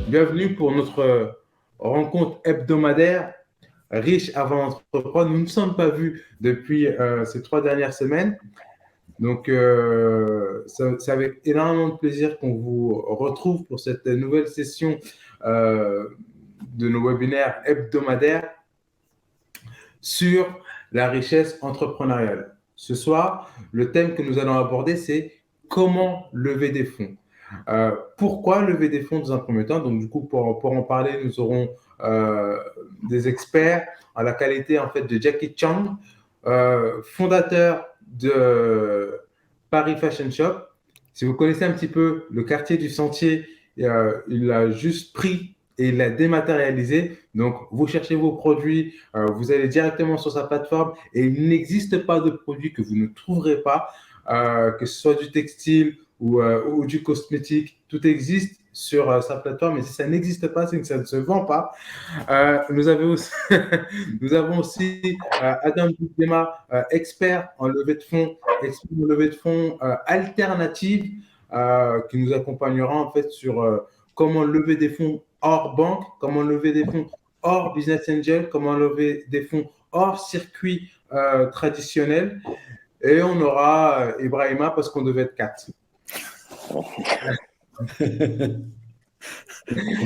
Bienvenue pour notre rencontre hebdomadaire riche avant d'entreprendre. Nous ne nous sommes pas vus depuis ces 3 dernières semaines. Donc, c'est avec énormément de plaisir qu'on vous retrouve pour cette nouvelle session de nos webinaires hebdomadaires sur la richesse entrepreneuriale. Ce soir, le thème que nous allons aborder, c'est comment lever des fonds. Pourquoi lever des fonds dans un premier temps? Donc, du coup, pour en parler, nous aurons des experts en la qualité en fait de Jackie Chang, fondateur de Paris Fashion Shop. Si vous connaissez un petit peu le quartier du Sentier, il l'a juste pris et il l'a dématérialisé. Donc, vous cherchez vos produits, vous allez directement sur sa plateforme et il n'existe pas de produit que vous ne trouverez pas, que ce soit du textile ou du cosmétique. Tout existe sur sa plateforme et si ça n'existe pas, c'est que ça ne se vend pas. Nous avons aussi Adam Boudema, expert en levée de fonds alternative, qui nous accompagnera en fait sur comment lever des fonds hors banque, comment lever des fonds hors business angel, comment lever des fonds hors circuit traditionnel. Et on aura Ibrahima parce qu'on devait être 4. On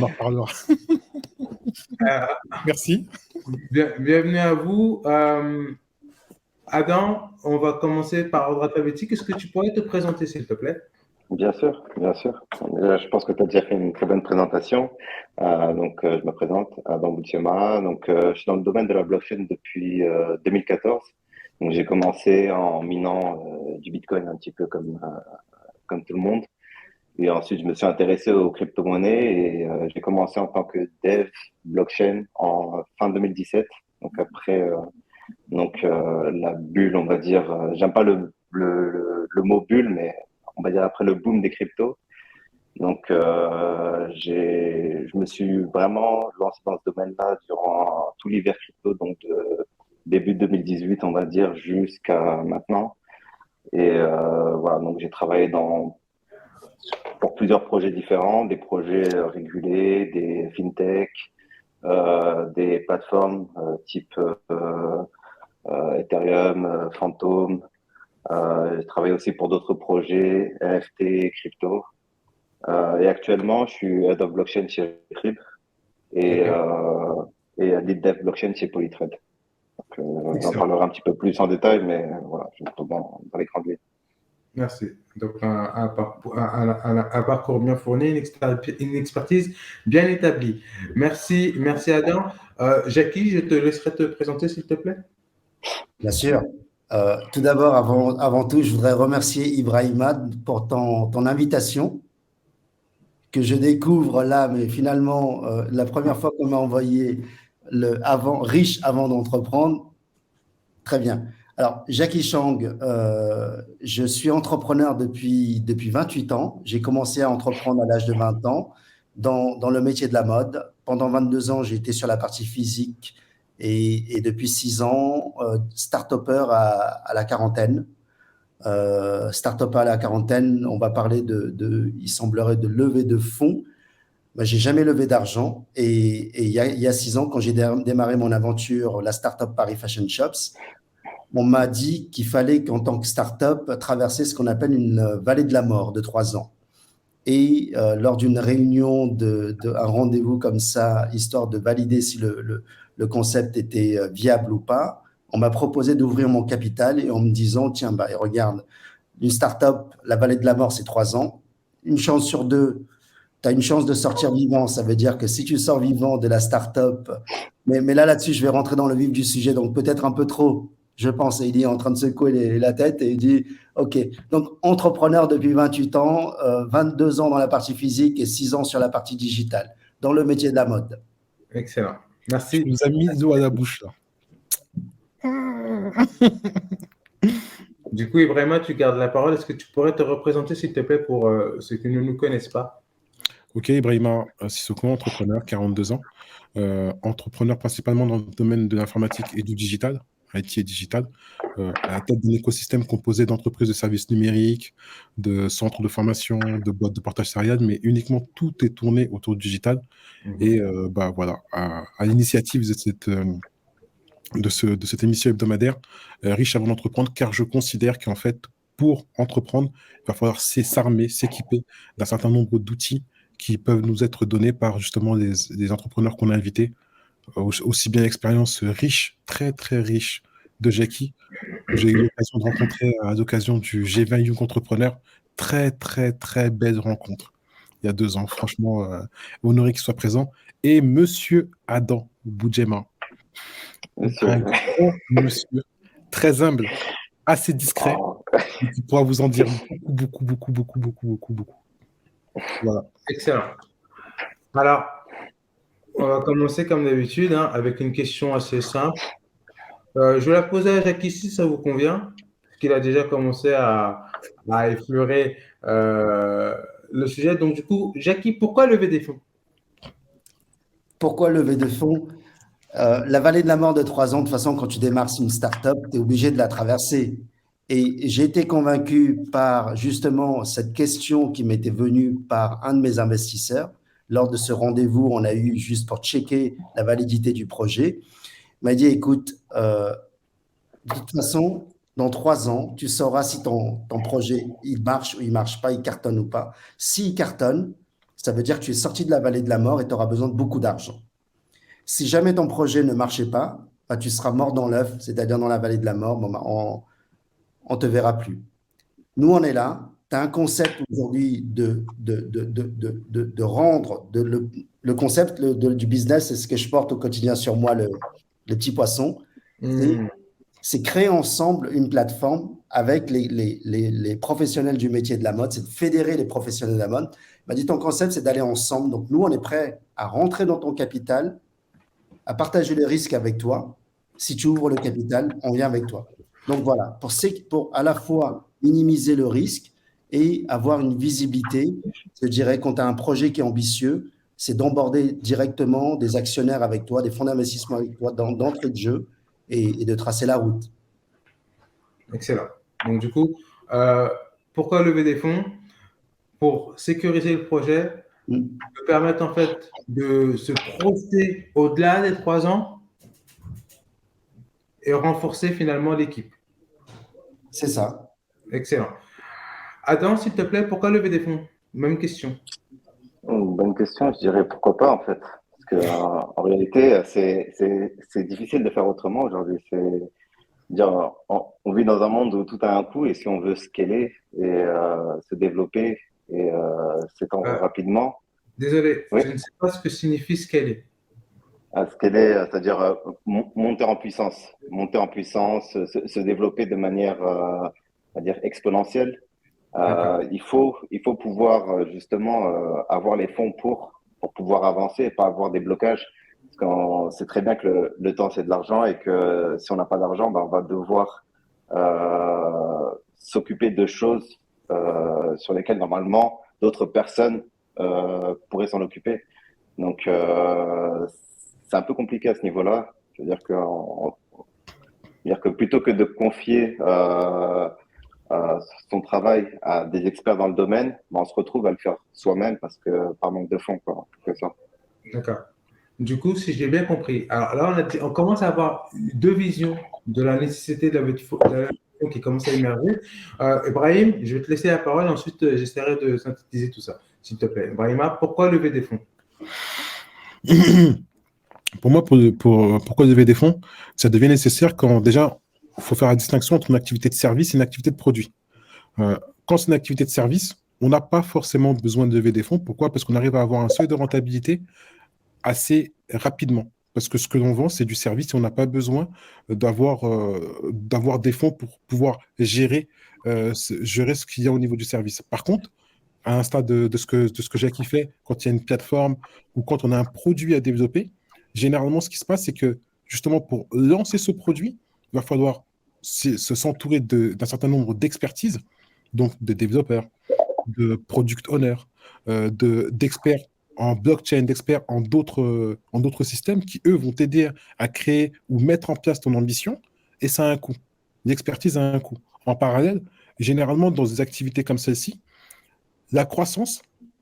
en reparlera. Merci. Bienvenue à vous. Adam, on va commencer par ordre alphabétique. Est-ce que tu pourrais te présenter, s'il te plaît? Bien sûr, bien sûr. Je pense que tu as déjà fait une très bonne présentation. Je me présente, Adam Boutiema. Je suis dans le domaine de la blockchain depuis 2014. Donc, j'ai commencé en minant du Bitcoin un petit peu comme tout le monde. Et ensuite, je me suis intéressé aux crypto-monnaies et j'ai commencé en tant que dev blockchain en fin 2017. Donc, après la bulle, on va dire, j'aime pas le mot bulle, mais on va dire après le boom des cryptos. Donc, je me suis vraiment lancé dans ce domaine-là durant tout l'hiver crypto, donc de début 2018, on va dire, jusqu'à maintenant. Et voilà, donc j'ai travaillé pour plusieurs projets différents, des projets régulés, des fintech, des plateformes type Ethereum, Phantom. J'ai travaillé aussi pour d'autres projets, NFT, crypto. Et actuellement, je suis Head of Blockchain chez Trib et Lead Dev Blockchain chez Polytrade. J'en parlerai un petit peu plus en détail, mais voilà, je me dans les grandes lignes. Merci. Donc, un parcours bien fourni, une expertise bien établie. Merci Adam. Jackie, je te laisserai te présenter, s'il te plaît. Bien sûr. Tout d'abord, avant tout, je voudrais remercier Ibrahima pour ton invitation que je découvre là, mais finalement, la première fois qu'on m'a envoyé riche avant d'entreprendre. Très bien. Alors, Jackie Chang, je suis entrepreneur depuis 28 ans. J'ai commencé à entreprendre à l'âge de 20 ans dans le métier de la mode. Pendant 22 ans, j'ai été sur la partie physique et depuis 6 ans, start-upper à la quarantaine. Start-upper à la quarantaine, on va parler il semblerait de lever de fonds. Ben, j'ai jamais levé d'argent et il y a 6 ans, quand j'ai démarré mon aventure, la start-up Paris Fashion Shops, on m'a dit qu'il fallait qu'en tant que start-up, traverser ce qu'on appelle une vallée de la mort de 3 ans. Et lors d'une réunion, un rendez-vous comme ça, histoire de valider si le concept était viable ou pas, on m'a proposé d'ouvrir mon capital et en me disant, tiens, regarde, une start-up, la vallée de la mort, c'est 3 ans. Une chance sur 2, tu as une chance de sortir vivant. Ça veut dire que si tu sors vivant de la start-up, mais là-dessus, je vais rentrer dans le vif du sujet, donc peut-être un peu trop, je pense. Et il est en train de secouer la tête et il dit, OK, donc entrepreneur depuis 28 ans, 22 ans dans la partie physique et 6 ans sur la partie digitale, dans le métier de la mode. Excellent. Merci. Tu nous as mis l'eau à la bouche, là. Du coup, Ibrahima, tu gardes la parole. Est-ce que tu pourrais te représenter, s'il te plaît, pour ceux qui ne nous connaissent pas? Ok, Ibrahima Sissoko, entrepreneur, 42 ans, entrepreneur principalement dans le domaine de l'informatique et du digital, IT et digital, à la tête d'un écosystème composé d'entreprises de services numériques, de centres de formation, de boîtes de portage salarial, mais uniquement tout est tourné autour du digital. Et bah, voilà, à l'initiative de cette émission hebdomadaire, Riche avant d'entreprendre, car je considère qu'en fait, pour entreprendre, il va falloir s'armer, s'équiper d'un certain nombre d'outils qui peuvent nous être donnés par justement les entrepreneurs qu'on a invités, aussi bien l'expérience riche, très très riche de Jackie, que j'ai eu l'occasion de rencontrer à l'occasion du G20 Young Entrepreneur. Très très très belle rencontre il y a 2 ans. Franchement, honoré qu'il soit présent. Et Monsieur Adam Boudjema, un Monsieur. grand monsieur, très humble, assez discret, Oh, mais qui pourra vous en dire beaucoup, beaucoup, beaucoup, beaucoup, beaucoup, beaucoup. Voilà. Excellent. Alors, on va commencer comme d'habitude hein, avec une question assez simple. Je vais la poser à Jacques si ça vous convient, parce qu'il a déjà commencé à effleurer le sujet. Donc, du coup, Jackie, pourquoi lever des fonds? Pourquoi lever de fonds? La vallée de la mort de 3 ans, de toute façon, quand tu démarres une start-up, tu es obligé de la traverser. Et j'ai été convaincu par justement cette question qui m'était venue par un de mes investisseurs. Lors de ce rendez-vous, on a eu juste pour checker la validité du projet. Il m'a dit, écoute, de toute façon, dans 3 ans, tu sauras si ton projet, il marche ou il ne marche pas, il cartonne ou pas. S'il cartonne, ça veut dire que tu es sorti de la vallée de la mort et tu auras besoin de beaucoup d'argent. Si jamais ton projet ne marchait pas, bah, tu seras mort dans l'œuf, c'est-à-dire dans la vallée de la mort, bon, bah, on ne te verra plus. Nous, on est là. Tu as un concept aujourd'hui de rendre le concept du business, c'est ce que je porte au quotidien sur moi, le petit poisson. Hmm. C'est créer ensemble une plateforme avec les professionnels du métier de la mode, c'est de fédérer les professionnels de la mode. Il m'a dit, ton concept, c'est d'aller ensemble. Donc, nous, on est prêt à rentrer dans ton capital, à partager les risques avec toi. Si tu ouvres le capital, on vient avec toi. Donc voilà, pour à la fois minimiser le risque et avoir une visibilité, je dirais, quand tu as un projet qui est ambitieux, c'est d'emborder directement des actionnaires avec toi, des fonds d'investissement avec toi d'entrée de jeu et de tracer la route. Excellent. Donc, du coup, pourquoi lever des fonds? Pour sécuriser le projet, Mm. permettre en fait de se projeter au-delà des 3 ans et renforcer finalement l'équipe. C'est ça. Excellent. Adam, s'il te plaît, pourquoi lever des fonds? Même question. bonne question, je dirais pourquoi pas en fait. Parce que en réalité, c'est difficile de faire autrement aujourd'hui. Dire, on vit dans un monde où tout a un coût et si on veut scaler et se développer et s'étendre Euh, rapidement, Désolé, oui, je ne sais pas ce que signifie scaler. à scaler, c'est-à-dire monter en puissance, se développer de manière, on va dire exponentielle. D'accord. Il faut pouvoir justement avoir les fonds pour pouvoir avancer et pas avoir des blocages. Parce qu'on sait très bien que le temps, c'est de l'argent et que si on n'a pas d'argent, ben, on va devoir s'occuper de choses sur lesquelles normalement d'autres personnes pourraient s'en occuper. Donc, c'est un peu compliqué à ce niveau-là. Je veux dire que plutôt que de confier son travail à des experts dans le domaine, ben, on se retrouve à le faire soi-même parce que par manque de fonds, quoi. C'est ça. D'accord. Du coup, si j'ai bien compris, alors là, on commence à avoir deux visions de la nécessité de la levée de fonds qui commence à émerger. Ibrahim, je vais te laisser la parole, ensuite j'essaierai de synthétiser tout ça, s'il te plaît. Ibrahima, pourquoi lever des fonds? Pour moi, pourquoi lever des fonds, ça devient nécessaire quand déjà, il faut faire la distinction entre une activité de service et une activité de produit. Quand c'est une activité de service, on n'a pas forcément besoin de lever des fonds. Pourquoi? Parce qu'on arrive à avoir un seuil de rentabilité assez rapidement. Parce que ce que l'on vend, c'est du service et on n'a pas besoin d'avoir des fonds pour pouvoir gérer ce qu'il y a au niveau du service. Par contre, à l'instar de ce que Jackie fait, quand il y a une plateforme ou quand on a un produit à développer, généralement, ce qui se passe, c'est que justement, pour lancer ce produit, il va falloir s'entourer d'un certain nombre d'expertises, donc de développeurs, de product owners, d'experts en blockchain, d'experts en d'autres systèmes qui, eux, vont t'aider à créer ou mettre en place ton ambition, et ça a un coût. L'expertise a un coût. En parallèle, généralement, dans des activités comme celle-ci, la croissance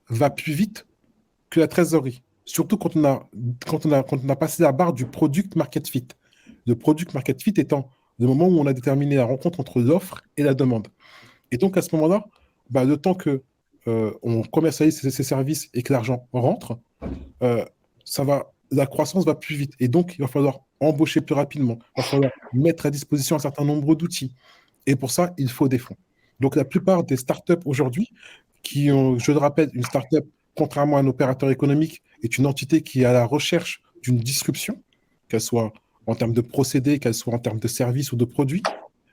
va plus vite que la trésorerie. Surtout quand on a passé la barre du product market fit. Le product market fit étant le moment où on a déterminé la rencontre entre l'offre et la demande. Et donc, à ce moment-là, bah, le temps que on commercialise ces services et que l'argent rentre, euh, la croissance va plus vite. Et donc, il va falloir embaucher plus rapidement. Il va falloir mettre à disposition un certain nombre d'outils. Et pour ça, il faut des fonds. Donc, la plupart des startups aujourd'hui, qui ont, je le rappelle, une startup, contrairement à un opérateur économique, est une entité qui est à la recherche d'une disruption, qu'elle soit en termes de procédés, qu'elle soit en termes de services ou de produits.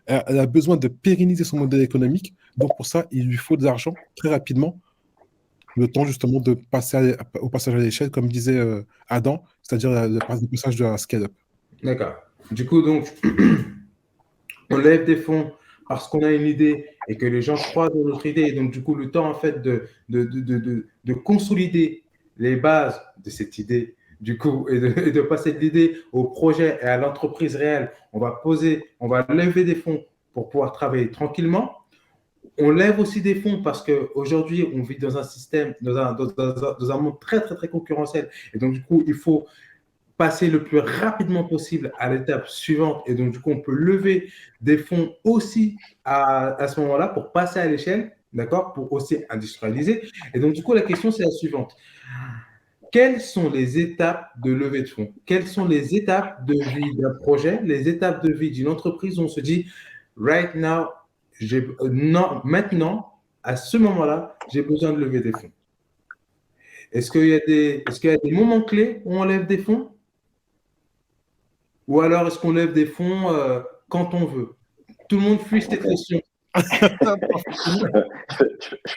Elle a besoin de pérenniser son modèle économique. Donc, pour ça, il lui faut de l'argent très rapidement, le temps justement de passer au passage à l'échelle, comme disait Adam, c'est-à-dire le passage de la scale-up. D'accord. Du coup, donc, on lève des fonds parce qu'on a une idée et que les gens croient dans notre idée. Et donc, du coup, le temps, en fait, de consolider les bases de cette idée, du coup, et de passer de l'idée au projet et à l'entreprise réelle, on va lever des fonds pour pouvoir travailler tranquillement. On lève aussi des fonds parce qu'aujourd'hui, on vit dans un système, dans un monde très, très, très concurrentiel. Et donc, du coup, il faut passer le plus rapidement possible à l'étape suivante. Et donc, du coup, on peut lever des fonds aussi à ce moment-là pour passer à l'échelle, d'accord, pour aussi industrialiser. Et donc, du coup, la question, c'est la suivante. Quelles sont les étapes de levée de fonds? Quelles sont les étapes de vie d'un projet, les étapes de vie d'une entreprise où on se dit, right now, non, maintenant, à ce moment-là, j'ai besoin de lever des fonds. Est-ce qu'il y a des moments clés où on lève des fonds? Ou alors est-ce qu'on lève des fonds quand on veut? Tout le monde fuit cette question. Je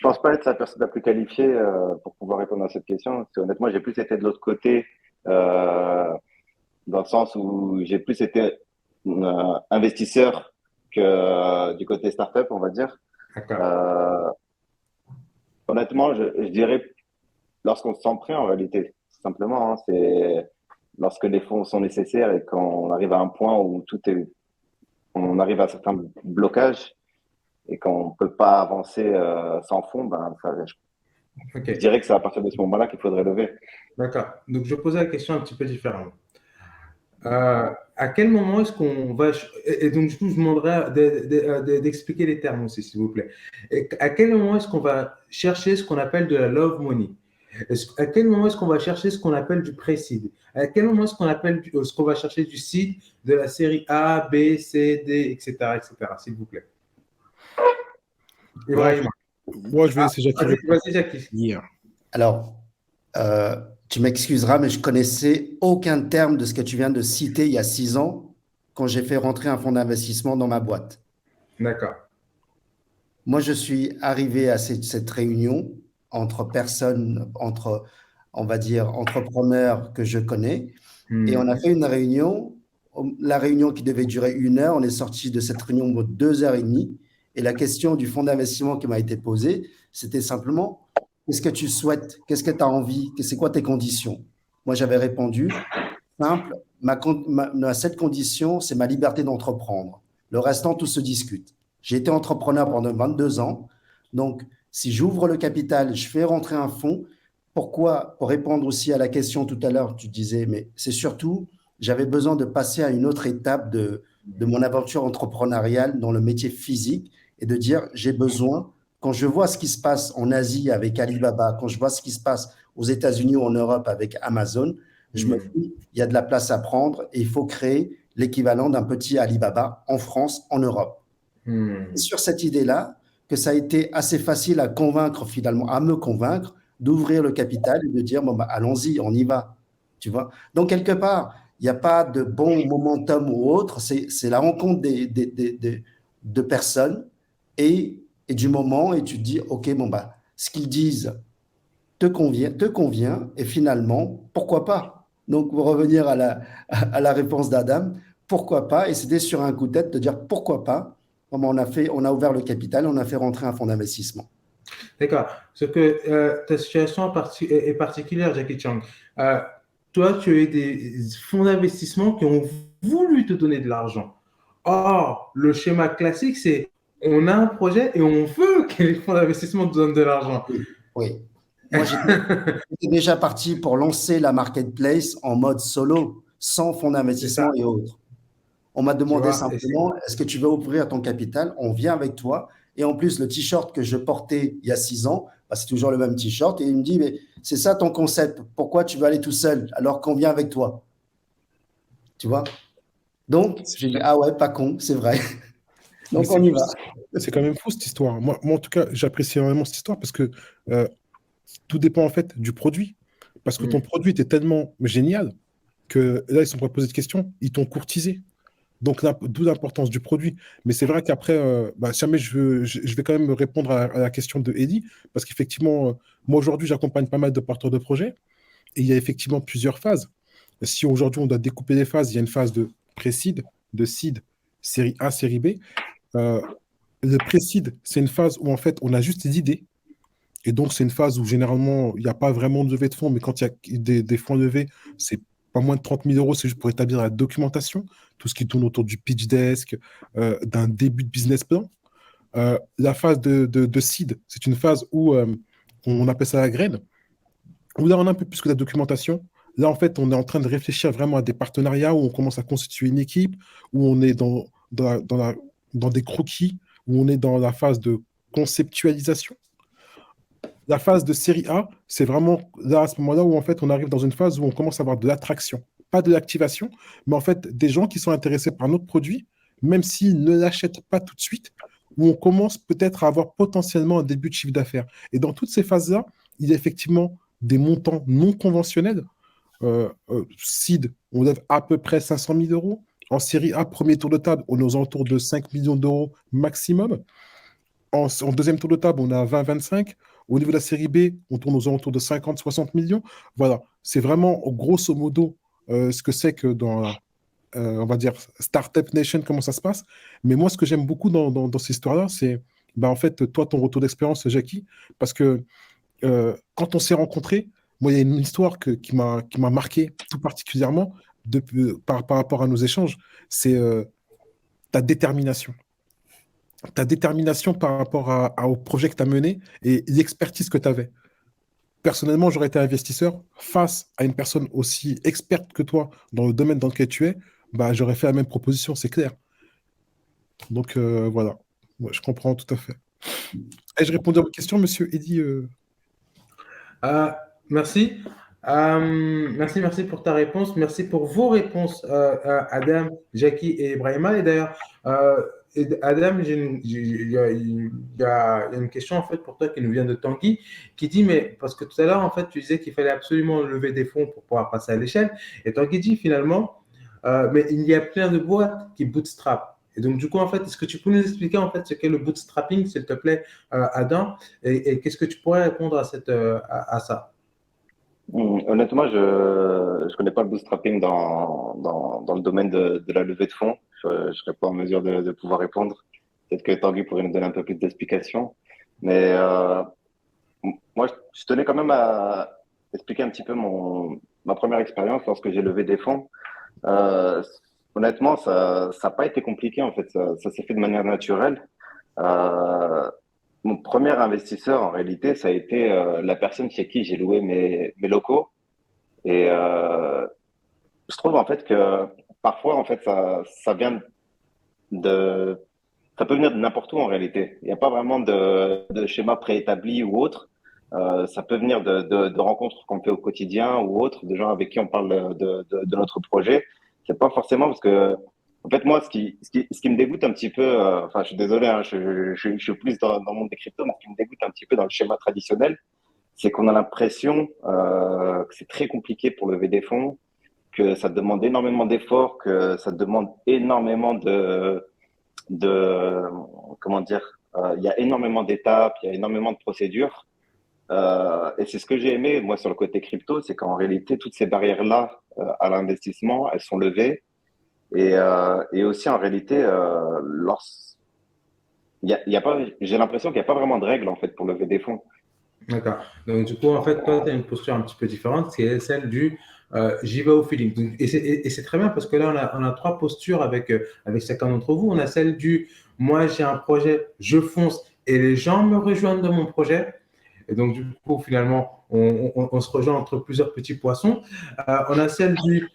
pense pas être la personne la plus qualifiée pour pouvoir répondre à cette question. Parce que, honnêtement, j'ai plus été de l'autre côté, dans le sens où j'ai plus été investisseur que du côté startup, on va dire. D'accord. Honnêtement, je dirais lorsqu'on se sent prêt, en réalité, simplement, hein, c'est lorsque les fonds sont nécessaires et qu'on arrive à un point où on arrive à certains blocages et qu'on ne peut pas avancer sans fonds, ben, je OK. dirais que c'est à partir de ce moment-là qu'il faudrait lever. D'accord. Donc, je posais la question un petit peu différemment. À quel moment est-ce qu'on va... Et donc, du coup, je demanderai d'expliquer les termes aussi, s'il vous plaît. Et à quel moment est-ce qu'on va chercher ce qu'on appelle de la love money? À quel moment est-ce qu'on va chercher ce qu'on appelle du pré-seed? À quel moment est-ce qu'on appelle ce qu'on va chercher du seed de la série A, B, C, D, etc., s'il vous plaît? Ibrahim. Moi, je vais laisser Jackie répondre. Vas-y, Jackie. Yeah. Alors, tu m'excuseras, mais je connaissais aucun terme de ce que tu viens de citer il y a 6 ans quand j'ai fait rentrer un fonds d'investissement dans ma boîte. D'accord. Moi, je suis arrivé à cette réunion entre personnes, on va dire, entrepreneurs que je connais, et on a fait une réunion. La réunion qui devait durer 1 heure, on est sorti de cette réunion au bout de 2 heures et demie. Et la question du fonds d'investissement qui m'a été posée, c'était simplement, qu'est-ce que tu souhaites? Qu'est-ce que tu as envie? C'est quoi tes conditions? Moi, j'avais répondu, simple, ma seule condition, c'est ma liberté d'entreprendre. Le restant, tout se discute. J'ai été entrepreneur pendant 22 ans. Donc, si j'ouvre le capital, je fais rentrer un fonds. Pourquoi? Pour répondre aussi à la question tout à l'heure, tu disais, mais c'est surtout, j'avais besoin de passer à une autre étape de mon aventure entrepreneuriale dans le métier physique et de dire, j'ai besoin, quand je vois ce qui se passe en Asie avec Alibaba, quand je vois ce qui se passe aux États-Unis ou en Europe avec Amazon, je me dis, il y a de la place à prendre et il faut créer l'équivalent d'un petit Alibaba en France, en Europe. C'est sur cette idée-là que ça a été assez facile à convaincre finalement, à me convaincre d'ouvrir le capital et de dire, bon, bah, allons-y, on y va. Tu vois? Donc, quelque part, il n'y a pas de bon momentum ou autre, c'est la rencontre de personnes et du moment, et tu te dis, OK, bon, bah, ce qu'ils disent te convient, et finalement, pourquoi pas? Donc, pour revenir à la réponse d'Adam, pourquoi pas? Et c'était sur un coup de tête de dire pourquoi pas? On a ouvert le capital, on a fait rentrer un fonds d'investissement. D'accord. Ce que ta situation est particulière, Jackie Chan. Euh, Toi, tu as eu des fonds d'investissement qui ont voulu te donner de l'argent. Or, le schéma classique, c'est on a un projet et on veut que les fonds d'investissement nous donnent de l'argent. Oui, oui. Moi, j'étais déjà parti pour lancer la marketplace en mode solo, sans fonds C'est d'investissement ça, et autres. On m'a tu demandé vois. simplement, est-ce que tu veux ouvrir ton capital? On vient avec toi. Et en plus, le t-shirt que je portais il y a 6 ans, bah, c'est toujours le même t-shirt. Et il me dit, mais c'est ça ton concept. Pourquoi tu veux aller tout seul alors qu'on vient avec toi? Tu vois? Donc, j'ai dit, ah ouais, pas con, c'est vrai. Mais Donc, c'est on y fou, va. c'est quand même fou cette histoire. Moi, en tout cas, j'apprécie énormément cette histoire parce que euh, tout dépend en fait du produit. Parce que ton Mm. produit était tellement génial que là, ils ne sont pas posé de questions, ils t'ont courtisé. Donc, d'où l'importance du produit. Mais c'est vrai qu'après, bah, jamais je vais quand même répondre à la question de Eddie, parce qu'effectivement, moi aujourd'hui, j'accompagne pas mal de porteurs de projets, et il y a effectivement plusieurs phases. Si aujourd'hui on doit découper les phases, il y a une phase de pré-seed, de seed, série A, série B. Euh, le pré-seed, c'est une phase où en fait on a juste des idées, et donc, c'est une phase où généralement, il n'y a pas vraiment de levée de fonds, mais quand il y a des fonds levés, c'est pas moins de 30 000 euros, c'est juste pour établir la documentation, tout ce qui tourne autour du pitch desk, d'un début de business plan. La phase de seed, c'est une phase où on appelle ça la graine, où là, on a un peu plus que la documentation. Là, en fait, on est en train de réfléchir vraiment à des partenariats où on commence à constituer une équipe, où on est dans des croquis, où on est dans la phase de conceptualisation. La phase de série A, c'est vraiment là, à ce moment-là, où en fait, on arrive dans une phase où on commence à avoir de l'attraction, pas de l'activation, mais en fait, des gens qui sont intéressés par notre produit, même s'ils ne l'achètent pas tout de suite, où on commence peut-être à avoir potentiellement un début de chiffre d'affaires. Et dans toutes ces phases-là, il y a effectivement des montants non conventionnels. Seed, on lève à peu près 500 000 euros. En série A, premier tour de table, on est aux alentours de 5 millions d'euros maximum. En deuxième tour de table, on a 20-25. Au niveau de la série B, on tourne aux alentours de 50-60 millions. Voilà, c'est vraiment grosso modo ce que c'est que dans la, on va dire, Startup Nation, comment ça se passe. Mais moi, ce que j'aime beaucoup dans cette histoire-là, c'est bah, en fait, toi, ton retour d'expérience, Jackie, parce que quand on s'est rencontrés, moi, il y a une histoire qui m'a marqué tout particulièrement par rapport à nos échanges, c'est ta détermination par rapport au projet que tu as mené et l'expertise que tu avais. Personnellement, j'aurais été investisseur face à une personne aussi experte que toi dans le domaine dans lequel tu es, bah, j'aurais fait la même proposition, c'est clair. Donc voilà. Ouais, je comprends tout à fait. Et je réponds à votre question, monsieur Eddy. Euh, Merci. Merci pour ta réponse. Merci pour vos réponses, Adam, Jackie et Ibrahima. Et d'ailleurs, Adam, il y a une question en fait pour toi qui nous vient de Tanguy, qui dit, mais parce que tout à l'heure, en fait, tu disais qu'il fallait absolument lever des fonds pour pouvoir passer à l'échelle. Et Tanguy dit finalement, mais il y a plein de boîtes qui bootstrap. Et donc, du coup, en fait, est-ce que tu peux nous expliquer en fait ce qu'est le bootstrapping, s'il te plaît, Adam, et qu'est-ce que tu pourrais répondre à ça? Honnêtement, je ne connais pas le bootstrapping dans le domaine de la levée de fonds. Je ne serais pas en mesure de pouvoir répondre. Peut-être que Tanguy pourrait nous donner un peu plus d'explications. Mais moi, je tenais quand même à expliquer un petit peu ma première expérience lorsque j'ai levé des fonds. Euh, Honnêtement, ça n'a pas été compliqué en fait. Ça s'est fait de manière naturelle. Euh, Mon premier investisseur, en réalité, ça a été la personne chez qui j'ai loué mes locaux. Et je trouve en fait que parfois, en fait, ça vient de, ça peut venir de n'importe où en réalité. Il n'y a pas vraiment de schéma préétabli ou autre. Ça peut venir de rencontres qu'on fait au quotidien ou autre, de gens avec qui on parle de notre projet. C'est pas forcément parce que, en fait, moi, ce qui me dégoûte un petit peu, enfin, je suis désolé, hein, je suis plus dans le monde des cryptos, mais ce qui me dégoûte un petit peu dans le schéma traditionnel, c'est qu'on a l'impression que c'est très compliqué pour lever des fonds, que ça demande énormément d'efforts, que ça demande énormément de comment dire, il y a énormément d'étapes, il y a énormément de procédures. Et c'est ce que j'ai aimé, moi, sur le côté crypto, c'est qu'en réalité, toutes ces barrières-là à l'investissement, elles sont levées. Et aussi, en réalité, il y a pas, j'ai l'impression qu'il n'y a pas vraiment de règles en fait pour lever des fonds. D'accord. Donc, du coup, en fait, toi, tu as une posture un petit peu différente, c'est celle du j'y vais au feeling. Et c'est très bien parce que là, on a trois postures avec chacun d'entre vous. On a celle du moi, j'ai un projet, je fonce et les gens me rejoignent dans mon projet. Et donc, du coup, finalement, on se rejoint entre plusieurs petits poissons. On a celle du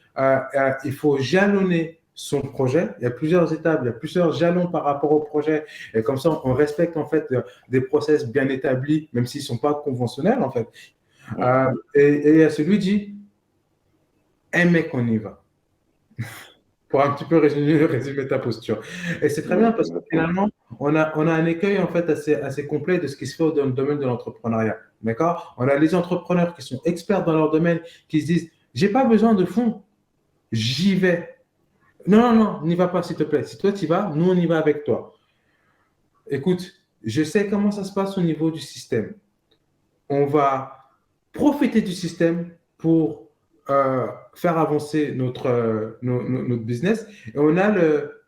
il faut jalonner son projet. Il y a plusieurs étapes, il y a plusieurs jalons par rapport au projet. Et comme ça, on respecte en fait des process bien établis, même s'ils ne sont pas conventionnels en fait. Et il y a celui dit, hey mec, on y va. Pour un petit peu résumer ta posture. Et c'est très bien parce que finalement, on a un écueil en fait assez complet de ce qui se fait dans le domaine de l'entrepreneuriat. D'accord? On a les entrepreneurs qui sont experts dans leur domaine, qui se disent, j'ai pas besoin de fonds, j'y vais. Non, non, non, n'y va pas s'il te plaît. Si toi tu y vas, nous on y va avec toi. Écoute, je sais comment ça se passe au niveau du système. On va profiter du système pour faire avancer notre business. Et on a le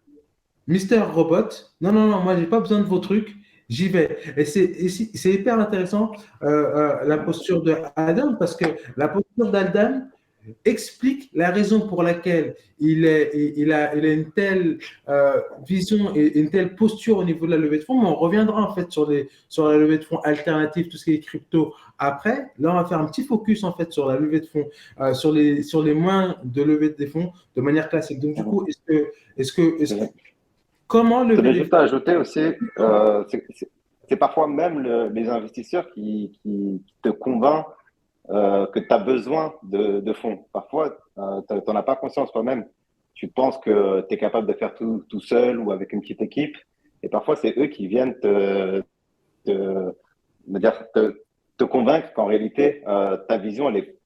Mister Robot. Non, non, non, moi, je n'ai pas besoin de vos trucs. J'y vais. Et c'est hyper intéressant la posture de Adam parce que la posture d'Adam explique la raison pour laquelle il a une telle vision et une telle posture au niveau de la levée de fonds, mais on reviendra en fait sur la levée de fonds alternative, tout ce qui est crypto. Après, là, on va faire un petit focus en fait sur la levée de fonds, sur les moyens de levée de fonds de manière classique. Donc, du coup, comment Je lever voudrais des juste fonds? ajouter aussi, c'est parfois même les investisseurs qui te convainquent que tu as besoin de fonds. Parfois, tu n'en as pas conscience toi-même. Tu penses que tu es capable de faire tout seul ou avec une petite équipe. Et parfois, c'est eux qui viennent te, te convaincre qu'en réalité, ta vision, elle est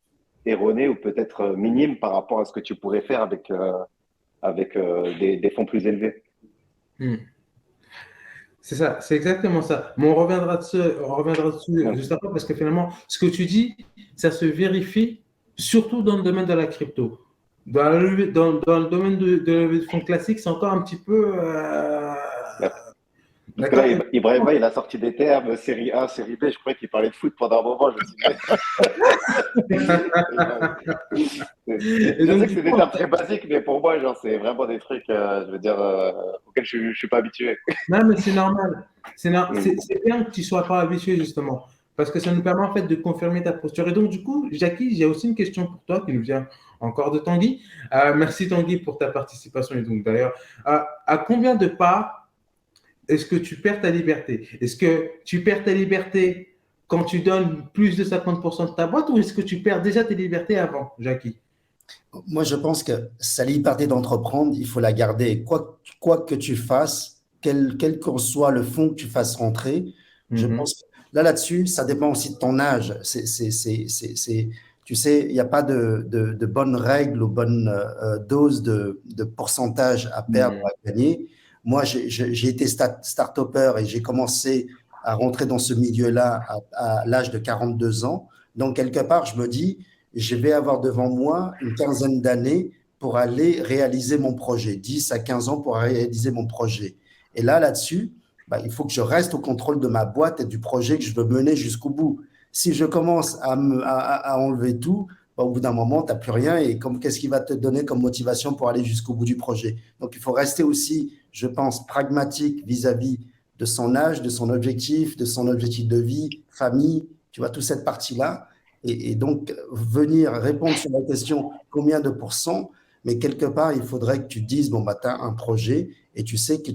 erronée ou peut-être minime par rapport à ce que tu pourrais faire avec des fonds plus élevés. Hmm. C'est ça, c'est exactement ça. Mais on reviendra dessus Ouais. juste après parce que finalement, ce que tu dis, ça se vérifie surtout dans le domaine de la crypto. Dans le domaine de la levée de fonds classique, c'est encore un petit peu. Parce que là, D'accord? Ibrahima, il a sorti des termes, série A, série B. Je croyais qu'il parlait de foot pendant un moment. Je me suis dit, Et je donc, sais que du c'est coup, des termes très basiques, mais pour moi, genre, c'est vraiment des trucs, je veux dire, auxquels je suis pas habitué. non, mais c'est normal. Mm. C'est bien que tu ne sois pas habitué, justement, parce que ça nous permet en fait de confirmer ta posture. Et donc, du coup, Jackie, j'ai aussi une question pour toi qui nous vient encore de Tanguy. Merci Tanguy pour ta participation. Et donc, d'ailleurs, à combien de parts est-ce que tu perds ta liberté? Est-ce que tu perds ta liberté quand tu donnes plus de 50% de ta boîte ou est-ce que tu perds déjà tes libertés avant, Jackie? Moi, je pense que sa liberté d'entreprendre, il faut la garder. Quoi que tu fasses, quel que soit le fonds que tu fasses rentrer, je Mhm. pense que là-dessus, ça dépend aussi de ton âge. Tu sais, il n'y a pas de bonnes règles ou bonnes doses de pourcentage à perdre ou Mhm. à gagner. Moi, j'ai été start-upper et j'ai commencé à rentrer dans ce milieu-là à l'âge de 42 ans. Donc, quelque part, je me dis, je vais avoir devant moi une quinzaine d'années pour aller réaliser mon projet, 10 à 15 ans pour réaliser mon projet. Et là-dessus, bah, il faut que je reste au contrôle de ma boîte et du projet que je veux mener jusqu'au bout. Si je commence à enlever tout, bah, au bout d'un moment, tu n'as plus rien et qu'est-ce qui va te donner comme motivation pour aller jusqu'au bout du projet? Donc, il faut rester aussi, je pense, pragmatique vis-à-vis de son âge, de son objectif de vie, famille, tu vois, toute cette partie-là et donc, venir répondre sur la question combien de pourcents, mais quelque part, il faudrait que tu te dises, bon, bah, tu as un projet et tu sais que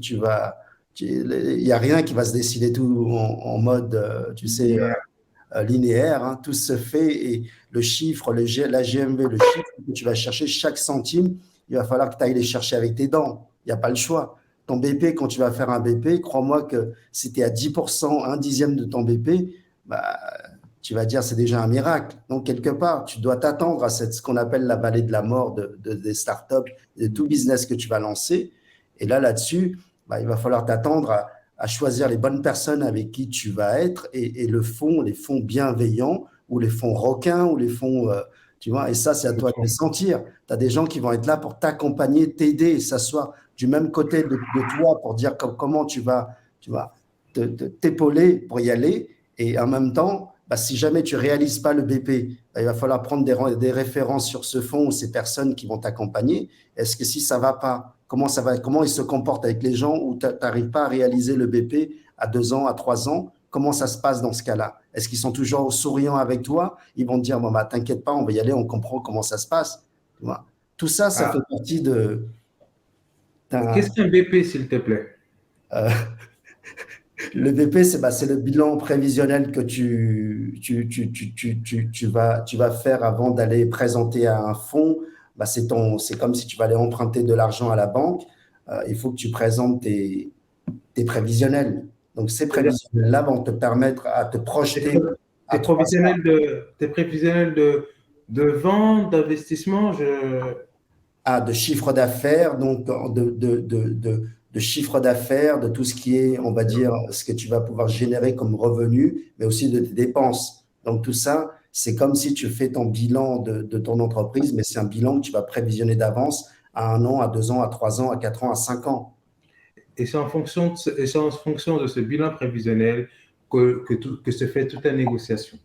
il n'y a rien qui va se décider tout en mode, tu sais, linéaire. Hein. Tout se fait et le chiffre, la GMV, le chiffre que tu vas chercher, chaque centime, il va falloir que tu ailles les chercher avec tes dents. Il n'y a pas le choix. Ton BP, quand tu vas faire un BP, crois-moi que si tu es à 10%, un dixième de ton BP, bah, tu vas dire c'est déjà un miracle. Donc, quelque part, tu dois t'attendre à ce qu'on appelle la vallée de la mort des startups, de tout business que tu vas lancer. Et là-dessus, bah, il va falloir t'attendre à choisir les bonnes personnes avec qui tu vas être et les fonds bienveillants ou les fonds requins ou les fonds, tu vois, et ça, c'est à toi de le sentir. Tu as des gens qui vont être là pour t'accompagner, t'aider, s'asseoir du même côté de toi pour dire comment tu vas, tu vois. t'épauler pour y aller. Et en même temps, si jamais tu ne réalises pas le BP, il va falloir prendre des références sur ce fonds ou ces personnes qui vont t'accompagner. Est-ce que si ça ne va pas, comment ils se comportent avec les gens où tu n'arrives pas à réaliser le BP à 2 ans, à 3 ans? Comment ça se passe dans ce cas-là? Est-ce qu'ils sont toujours souriants avec toi? Ils vont te dire, bon, t'inquiète pas, on va y aller, on comprend comment ça se passe. Tu vois? Tout ça, ça fait partie de… Qu'est-ce qu'un BP, s'il te plaît? Le BP, c'est le bilan prévisionnel que tu vas faire avant d'aller présenter à un fonds. C'est comme si tu vas aller emprunter de l'argent à la banque. Il faut que tu présentes tes prévisionnels. Donc, ces prévisionnels-là vont te permettre à te projeter. Tes prévisionnels de vente, d'investissement, de chiffre d'affaires, donc de chiffre d'affaires, de tout ce qui est, on va dire, ce que tu vas pouvoir générer comme revenu, mais aussi de tes dépenses. Donc, tout ça, c'est comme si tu fais ton bilan de ton entreprise, mais c'est un bilan que tu vas prévisionner d'avance à 1 an, à 2 ans, à 3 ans, à 4 ans, à 5 ans. Et c'est en fonction de ce bilan prévisionnel que se fait toute la négociation.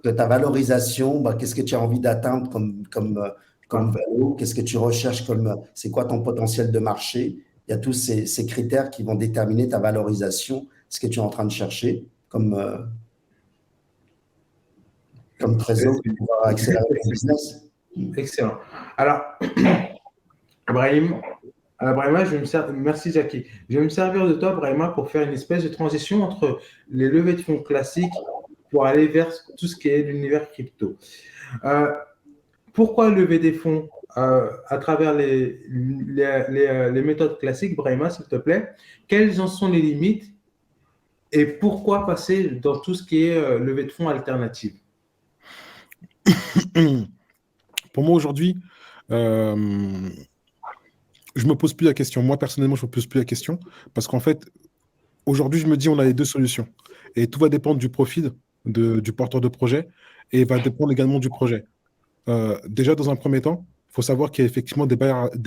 De ta valorisation, qu'est-ce que tu as envie d'atteindre comme valeur, qu'est-ce que tu recherches c'est quoi ton potentiel de marché? Il y a tous ces critères qui vont déterminer ta valorisation, ce que tu es en train de chercher comme trésor pour pouvoir accélérer ton business. Excellent. Alors, Brahima, merci Jackie. Je vais me servir de toi, Brahima, pour faire une espèce de transition entre les levées de fonds classiques pour aller vers tout ce qui est l'univers crypto. Pourquoi lever des fonds à travers les méthodes classiques, Brahima, s'il te plaît? Quelles en sont les limites et pourquoi passer dans tout ce qui est levée de fonds alternative? Pour moi, aujourd'hui, je me pose plus la question. Moi, personnellement, je me pose plus la question parce qu'en fait, aujourd'hui, je me dis on a les 2 solutions et tout va dépendre du profil du porteur de projet et va dépendre également du projet. Déjà, dans un premier temps, il faut savoir qu'il y a effectivement des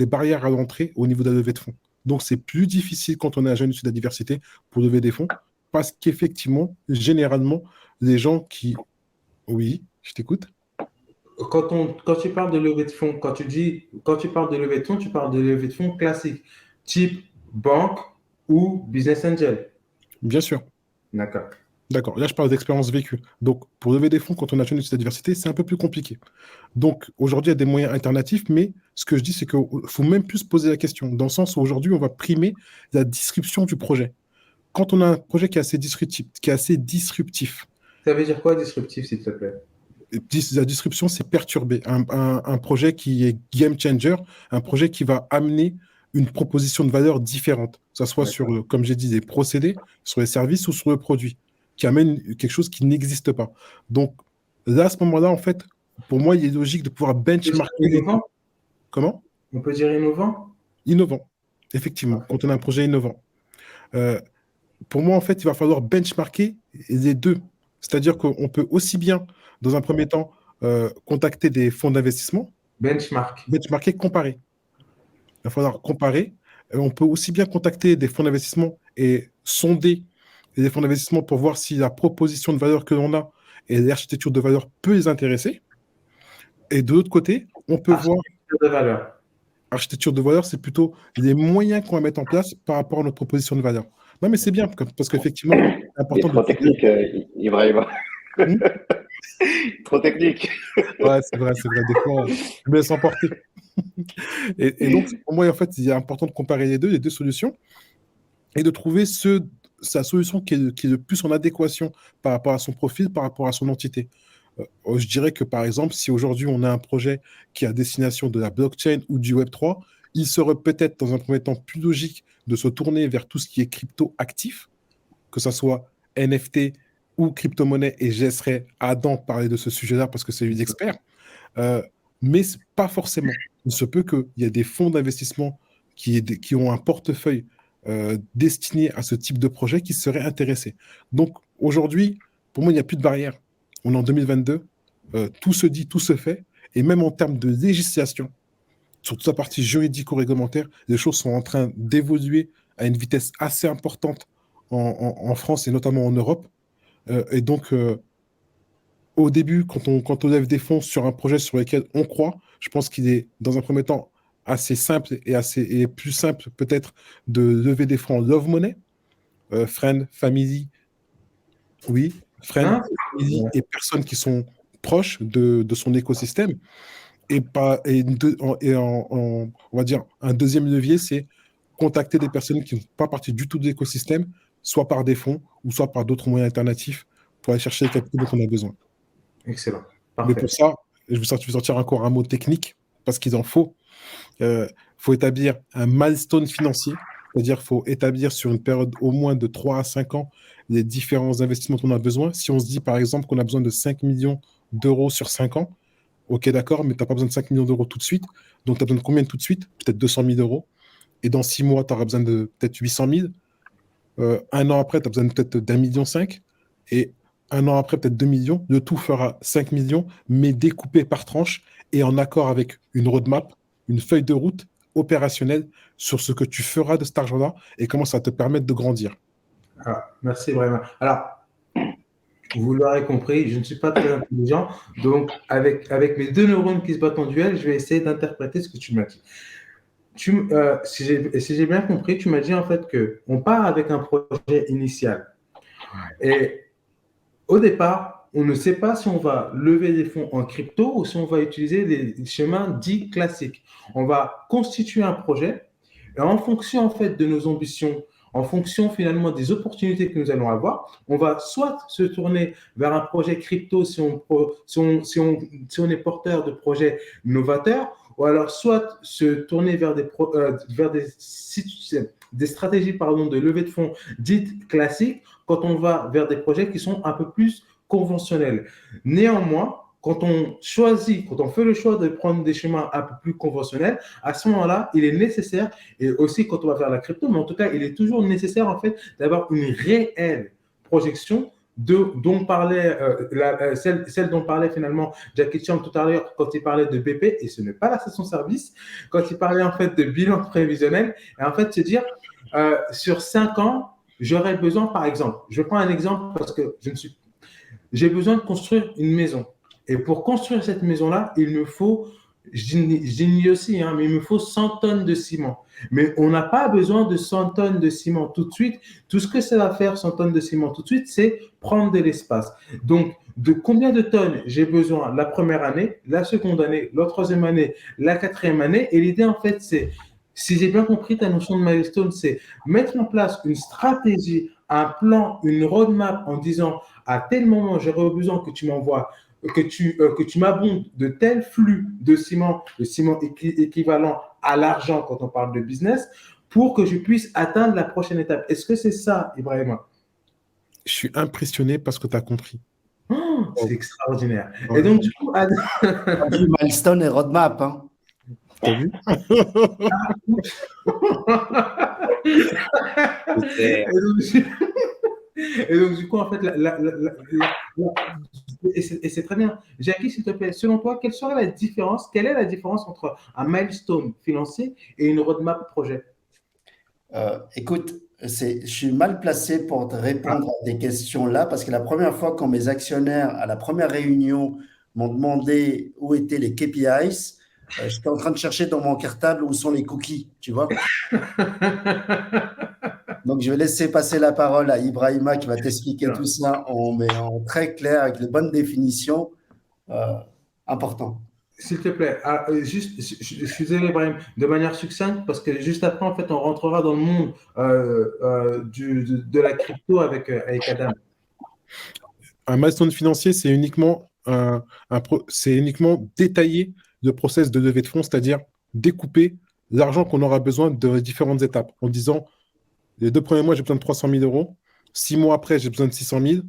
barrières à l'entrée au niveau de la levée de fonds. Donc, c'est plus difficile quand on est un jeune issu de la diversité pour lever des fonds parce qu'effectivement, généralement, les gens qui… Oui, je t'écoute. Quand tu parles de levée de fonds, quand tu parles de levée de fonds, tu parles de levée de fonds classique, type banque ou business angel. Bien sûr. D'accord. D'accord. Là, je parle d'expérience vécue. Donc, pour lever des fonds, quand on a jeune issu de la diversité, c'est un peu plus compliqué. Donc, aujourd'hui, il y a des moyens alternatifs, mais ce que je dis, c'est qu'il faut même plus se poser la question, dans le sens où aujourd'hui, on va primer la disruption du projet. Quand on a un projet qui est assez disruptif. Ça veut dire quoi, disruptif, s'il te plaît? La disruption, c'est perturber. Un projet qui est game changer, un projet qui va amener une proposition de valeur différente, que ce soit sur, comme j'ai dit, des procédés, sur les services ou sur le produit, qui amène quelque chose qui n'existe pas. Donc, là, à ce moment-là, en fait, pour moi, il est logique de pouvoir benchmarker. Innovant? Comment? On peut dire innovant? Innovant, effectivement, quand on a un projet innovant. Pour moi, en fait, il va falloir benchmarker les deux. C'est-à-dire qu'on peut aussi bien, dans un premier temps, contacter des fonds d'investissement. Benchmarker, comparer. Il va falloir comparer. On peut aussi bien contacter des fonds d'investissement et sonder les fonds d'investissement pour voir si la proposition de valeur que l'on a et l'architecture de valeur peut les intéresser. Et de l'autre côté, on peut voir… De valeur. Architecture de valeur, c'est plutôt les moyens qu'on va mettre en place par rapport à notre proposition de valeur. Non, mais c'est bien, parce qu'effectivement, c'est important. Il est trop technique, Ibrahima. Trop technique. Ouais, c'est vrai. Des fois, je me laisse emporter. et donc, pour moi, en fait, il est important de comparer les deux solutions, et de trouver sa solution qui est le plus en adéquation par rapport à son profil, par rapport à son entité. Je dirais que, par exemple, si aujourd'hui on a un projet qui est à destination de la blockchain ou du Web3, il serait peut-être, dans un premier temps, plus logique de se tourner vers tout ce qui est crypto-actif, que ce soit NFT ou crypto-monnaie, et je laisserai Adam parler de ce sujet-là parce que c'est lui l'expert. Mais pas forcément. Il se peut qu'il y ait des fonds d'investissement qui ont un portefeuille destiné à ce type de projet qui seraient intéressés. Donc, aujourd'hui, pour moi, il n'y a plus de barrière. On est en 2022, tout se dit, tout se fait, et même en termes de législation, sur toute la partie juridico-réglementaire, les choses sont en train d'évoluer à une vitesse assez importante en France et notamment en Europe. Et donc, au début, quand on lève des fonds sur un projet sur lequel on croit, je pense qu'il est, dans un premier temps, assez simple et plus simple peut-être de lever des fonds en love money, friend, family, oui, friend, Hein? family Ouais. et personnes qui sont proches de son écosystème. On va dire, un deuxième levier, c'est contacter des personnes qui ne font pas partie du tout de l'écosystème, soit par des fonds ou soit par d'autres moyens alternatifs pour aller chercher les capitaux dont on a besoin. Excellent. Mais Parfait. pour ça, je vais sortir encore un mot technique, parce qu'il en faut. Faut établir un milestone financier, c'est-à-dire qu'il faut établir sur une période au moins de 3 à 5 ans les différents investissements dont on a besoin. Si on se dit par exemple qu'on a besoin de 5 millions d'euros sur 5 ans, ok d'accord, mais tu n'as pas besoin de 5 millions d'euros tout de suite. Donc tu as besoin de combien tout de suite? Peut-être 200 000 euros. Et dans 6 mois, tu auras besoin de peut-être 800 000. Un an après, tu as besoin peut-être d'1,5 million. Et un an après, peut-être 2 millions. Le tout fera 5 millions, mais découpé par tranche et en accord avec une roadmap, une feuille de route opérationnelle sur ce que tu feras de cet argent-là et comment ça va te permettre de grandir. Alors, merci vraiment. Alors, vous l'aurez compris, je ne suis pas très intelligent, donc avec mes deux neurones qui se battent en duel, je vais essayer d'interpréter ce que tu m'as dit. Si j'ai bien compris, tu m'as dit en fait qu'on part avec un projet initial. Et au départ, on ne sait pas si on va lever des fonds en crypto ou si on va utiliser les chemins dits classiques. On va constituer un projet et en fonction en fait de nos ambitions, en fonction finalement des opportunités que nous allons avoir, on va soit se tourner vers un projet crypto si on est porteur de projets novateurs, ou alors soit se tourner vers des stratégies de levée de fonds dites classiques quand on va vers des projets qui sont un peu plus conventionnels. Néanmoins, quand on fait le choix de prendre des chemins un peu plus conventionnels, à ce moment-là, il est nécessaire, et aussi quand on va vers la crypto, mais en tout cas, il est toujours nécessaire en fait d'avoir une réelle projection dont parlait celle dont parlait finalement Jackie Chan tout à l'heure quand il parlait de BP, et ce n'est pas la station-service, quand il parlait en fait de bilan prévisionnel, et en fait se dire sur 5 ans, j'aurais besoin, par exemple, je prends un exemple parce que j'ai besoin de construire une maison. Et pour construire cette maison-là, il me faut, je dis aussi, mais il me faut 100 tonnes de ciment. Mais on n'a pas besoin de 100 tonnes de ciment tout de suite. Tout ce que ça va faire, 100 tonnes de ciment tout de suite, c'est prendre de l'espace. Donc, de combien de tonnes j'ai besoin la première année, la seconde année, la troisième année, la quatrième année. Et l'idée, en fait, c'est, si j'ai bien compris ta notion de milestone, c'est mettre en place une stratégie, un plan, une roadmap en disant à tel moment, j'aurai besoin que tu m'envoies, que tu m'abondes de tel flux de ciment équivalent à l'argent quand on parle de business, pour que je puisse atteindre la prochaine étape. Est-ce que c'est ça, Ibrahima? Je suis impressionné parce que tu as compris. Oh, c'est Oh, extraordinaire. Et ouais. donc, du coup, On dit milestone et roadmap. Hein. T'as vu? C'est- et donc, du coup, en fait, et c'est très bien. Jackie, s'il te plaît, selon toi, quelle serait la différence, quelle est la différence entre un milestone financier et une roadmap projet? Écoute, je suis mal placé pour te répondre à des questions là, parce que la première fois quand mes actionnaires, à la première réunion, m'ont demandé où étaient les KPIs, j'étais en train de chercher dans mon cartable où sont les cookies, tu vois. Donc, je vais laisser passer la parole à Ibrahima qui va t'expliquer tout ça en très clair, avec les bonnes définitions. Euh, important. S'il te plaît, juste, je suis désolé, Ibrahim, de manière succincte, parce que juste après, en fait, on rentrera dans le monde de la crypto avec Adam. Un milestone financier, c'est uniquement détailler le process de levée de fonds, c'est-à-dire découper l'argent qu'on aura besoin de différentes étapes, en disant les 2 premiers mois, j'ai besoin de 300 000 euros, 6 mois après, j'ai besoin de 600 000,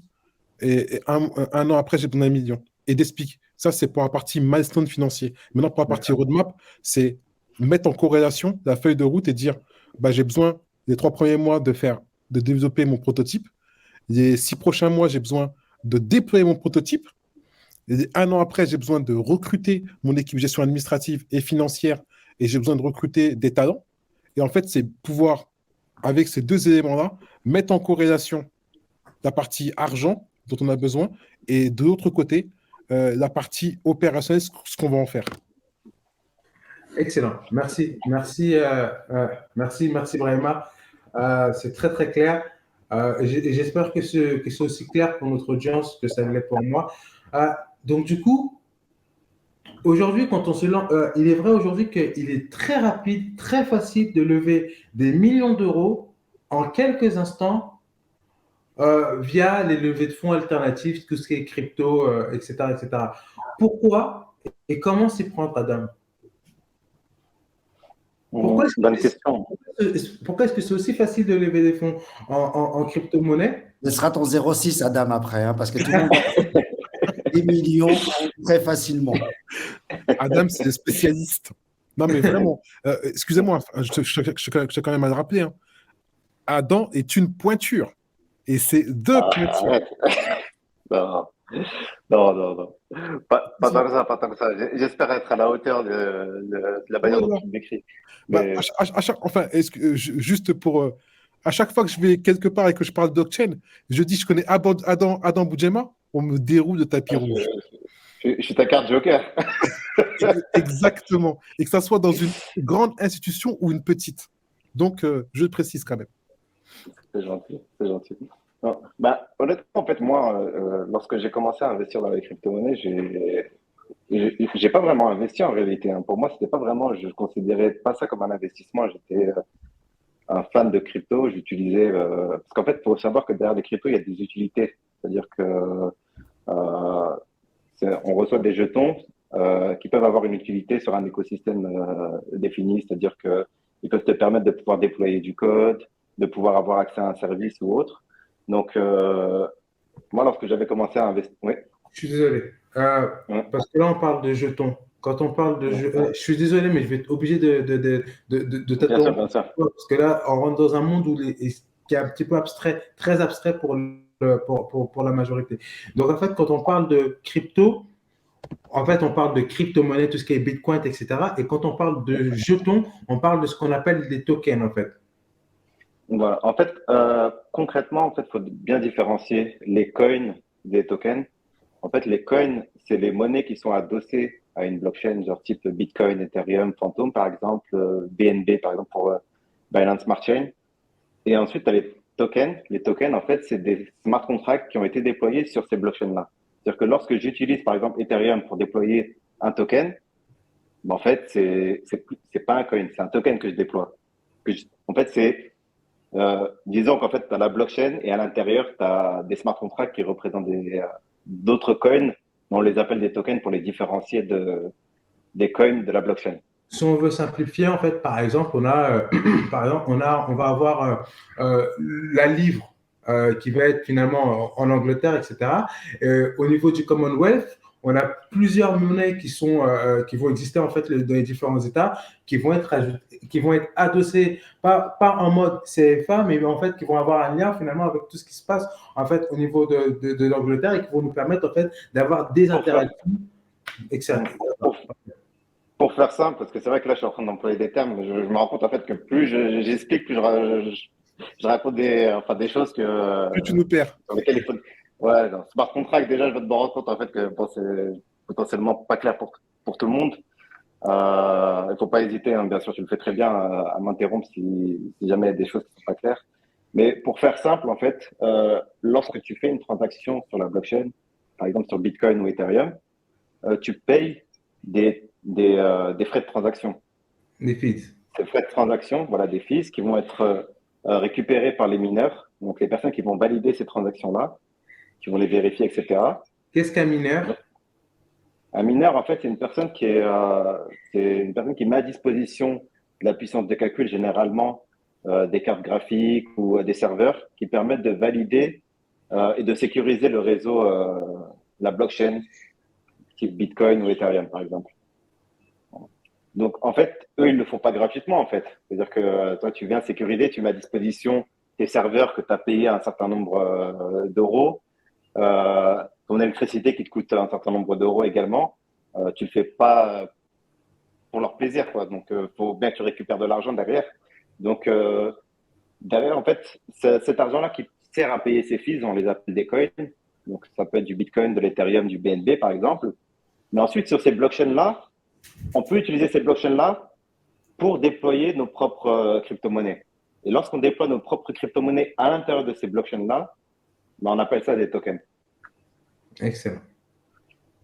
et un an après, j'ai besoin d'1 million. Et d'expliquer. Ça, c'est pour la partie milestone financier. Maintenant, pour la partie roadmap, c'est mettre en corrélation la feuille de route et dire bah, j'ai besoin les 3 premiers mois de développer mon prototype. Les 6 prochains mois, j'ai besoin de déployer mon prototype. Et un an après, j'ai besoin de recruter mon équipe gestion administrative et financière et j'ai besoin de recruter des talents. Et en fait, c'est pouvoir avec ces deux éléments-là, mettre en corrélation la partie argent dont on a besoin et de l'autre côté, la partie opérationnelle, ce qu'on va en faire. Excellent. Merci, Brahima. C'est très, très clair. Et j'espère que c'est aussi clair pour notre audience que ça l'est pour moi. Donc, du coup, aujourd'hui, quand on se lance, il est vrai aujourd'hui qu'il est très rapide, très facile de lever des millions d'euros en quelques instants via les levées de fonds alternatifs, tout ce qui est crypto, etc., etc. Pourquoi et comment s'y prendre, Adam? Pourquoi Bonne question. est-ce que c'est aussi facile de lever des fonds en crypto-monnaie? Ce sera ton 06, Adam, après, hein, parce que tout le monde va des millions très facilement. Adam, c'est le spécialiste. Non, mais vraiment, excusez-moi, je quand même à le rappeler. Hein. Adam est une pointure. Et c'est deux pointures. Arrête. Non, non. Pas tant que ça. J'espère être à la hauteur de la manière dont tu me décris. Bah, Mais enfin, juste pour. À chaque fois que je vais quelque part et que je parle blockchain, je dis je connais Adam Boudjema, on me déroule de tapis rouge. je suis ta carte joker. Exactement. Et que ça soit dans une grande institution ou une petite. Donc, je le précise quand même. C'est gentil, c'est gentil. Non, bah, honnêtement, en fait, moi, lorsque j'ai commencé à investir dans les crypto-monnaies, j'ai pas vraiment investi en réalité. Hein. Pour moi, c'était pas vraiment, je considérais pas ça comme un investissement. J'étais un fan de crypto. J'utilisais, parce qu'en fait, il faut savoir que derrière les cryptos, il y a des utilités. C'est-à-dire que euh, on reçoit des jetons qui peuvent avoir une utilité sur un écosystème défini. C'est-à-dire que ils peuvent te permettre de pouvoir déployer du code, de pouvoir avoir accès à un service ou autre. Donc, moi, lorsque j'avais commencé à investir, oui, Je suis désolé. ouais, Parce que là, on parle de jetons. Quand on parle de ouais. jetons, je suis désolé, mais je vais être obligé de Bien sûr, t'interrompre. bien sûr. Parce que là, on rentre dans un monde qui est un petit peu abstrait, très abstrait pour la majorité. Donc, en fait, quand on parle de crypto, en fait, on parle de crypto-monnaie, tout ce qui est Bitcoin, etc. Et quand on parle de jetons, on parle de ce qu'on appelle des tokens, en fait. Voilà. En fait, concrètement, en fait, faut bien différencier les coins des tokens. En fait, les coins, c'est les monnaies qui sont adossées à une blockchain, genre type Bitcoin, Ethereum, Phantom, par exemple, BNB, par exemple, pour Binance Smart Chain. Et ensuite, tu as les tokens. Les tokens, en fait, c'est des smart contracts qui ont été déployés sur ces blockchains-là. C'est-à-dire que lorsque j'utilise, par exemple, Ethereum pour déployer un token, ben, en fait, c'est pas un coin, c'est un token que je déploie. En fait, disons qu'en fait, tu as la blockchain et à l'intérieur, tu as des smart contracts qui représentent d'autres coins. On les appelle des tokens pour les différencier des coins de la blockchain. Si on veut simplifier, en fait, par exemple, on va avoir la livre qui va être finalement en Angleterre, etc. Au niveau du Commonwealth, on a plusieurs monnaies qui vont exister en fait dans les différents États, qui vont être adossées pas en mode CFA, mais en fait qui vont avoir un lien finalement avec tout ce qui se passe en fait au niveau de l'Angleterre et qui vont nous permettre en fait d'avoir des interactions, etc. Pour faire simple, parce que c'est vrai que là, je suis en train d'employer des termes, mais je me rends compte en fait que plus j'explique, plus je raconte des choses Plus tu nous perds. sur lesquelles il faut. Ouais, dans smart contract, déjà, je vais me rendre compte en fait que bon, c'est potentiellement pas clair pour tout le monde. Il faut pas hésiter, hein, bien sûr, tu le fais très bien à m'interrompre si jamais il y a des choses qui sont pas claires. Mais pour faire simple, en fait, lorsque tu fais une transaction sur la blockchain, par exemple sur Bitcoin ou Ethereum, tu payes des frais de transaction. Les feeds. Ces frais de transaction, voilà, des fees qui vont être récupérés par les mineurs, donc les personnes qui vont valider ces transactions-là, qui vont les vérifier, etc. Qu'est-ce qu'un mineur? Un mineur, en fait, c'est une personne qui met à disposition de la puissance de calcul, généralement des cartes graphiques ou des serveurs qui permettent de valider et de sécuriser le réseau, la blockchain, type Bitcoin ou Ethereum, par exemple. Donc, en fait, eux, ils ne le font pas gratuitement, en fait. C'est-à-dire que toi, tu viens sécuriser, tu mets à disposition tes serveurs que tu as payé un certain nombre d'euros, ton électricité qui te coûte un certain nombre d'euros également. Tu le fais pas pour leur plaisir, quoi. Donc, faut bien que tu récupères de l'argent derrière. Donc, derrière, en fait, cet argent-là qui sert à payer ses fees, on les appelle des coins. Donc, ça peut être du Bitcoin, de l'Ethereum, du BNB, par exemple. Mais ensuite, sur ces blockchains-là, on peut utiliser ces blockchains-là pour déployer nos propres crypto-monnaies. Et lorsqu'on déploie nos propres crypto-monnaies à l'intérieur de ces blockchains-là, ben, on appelle ça des tokens. Excellent.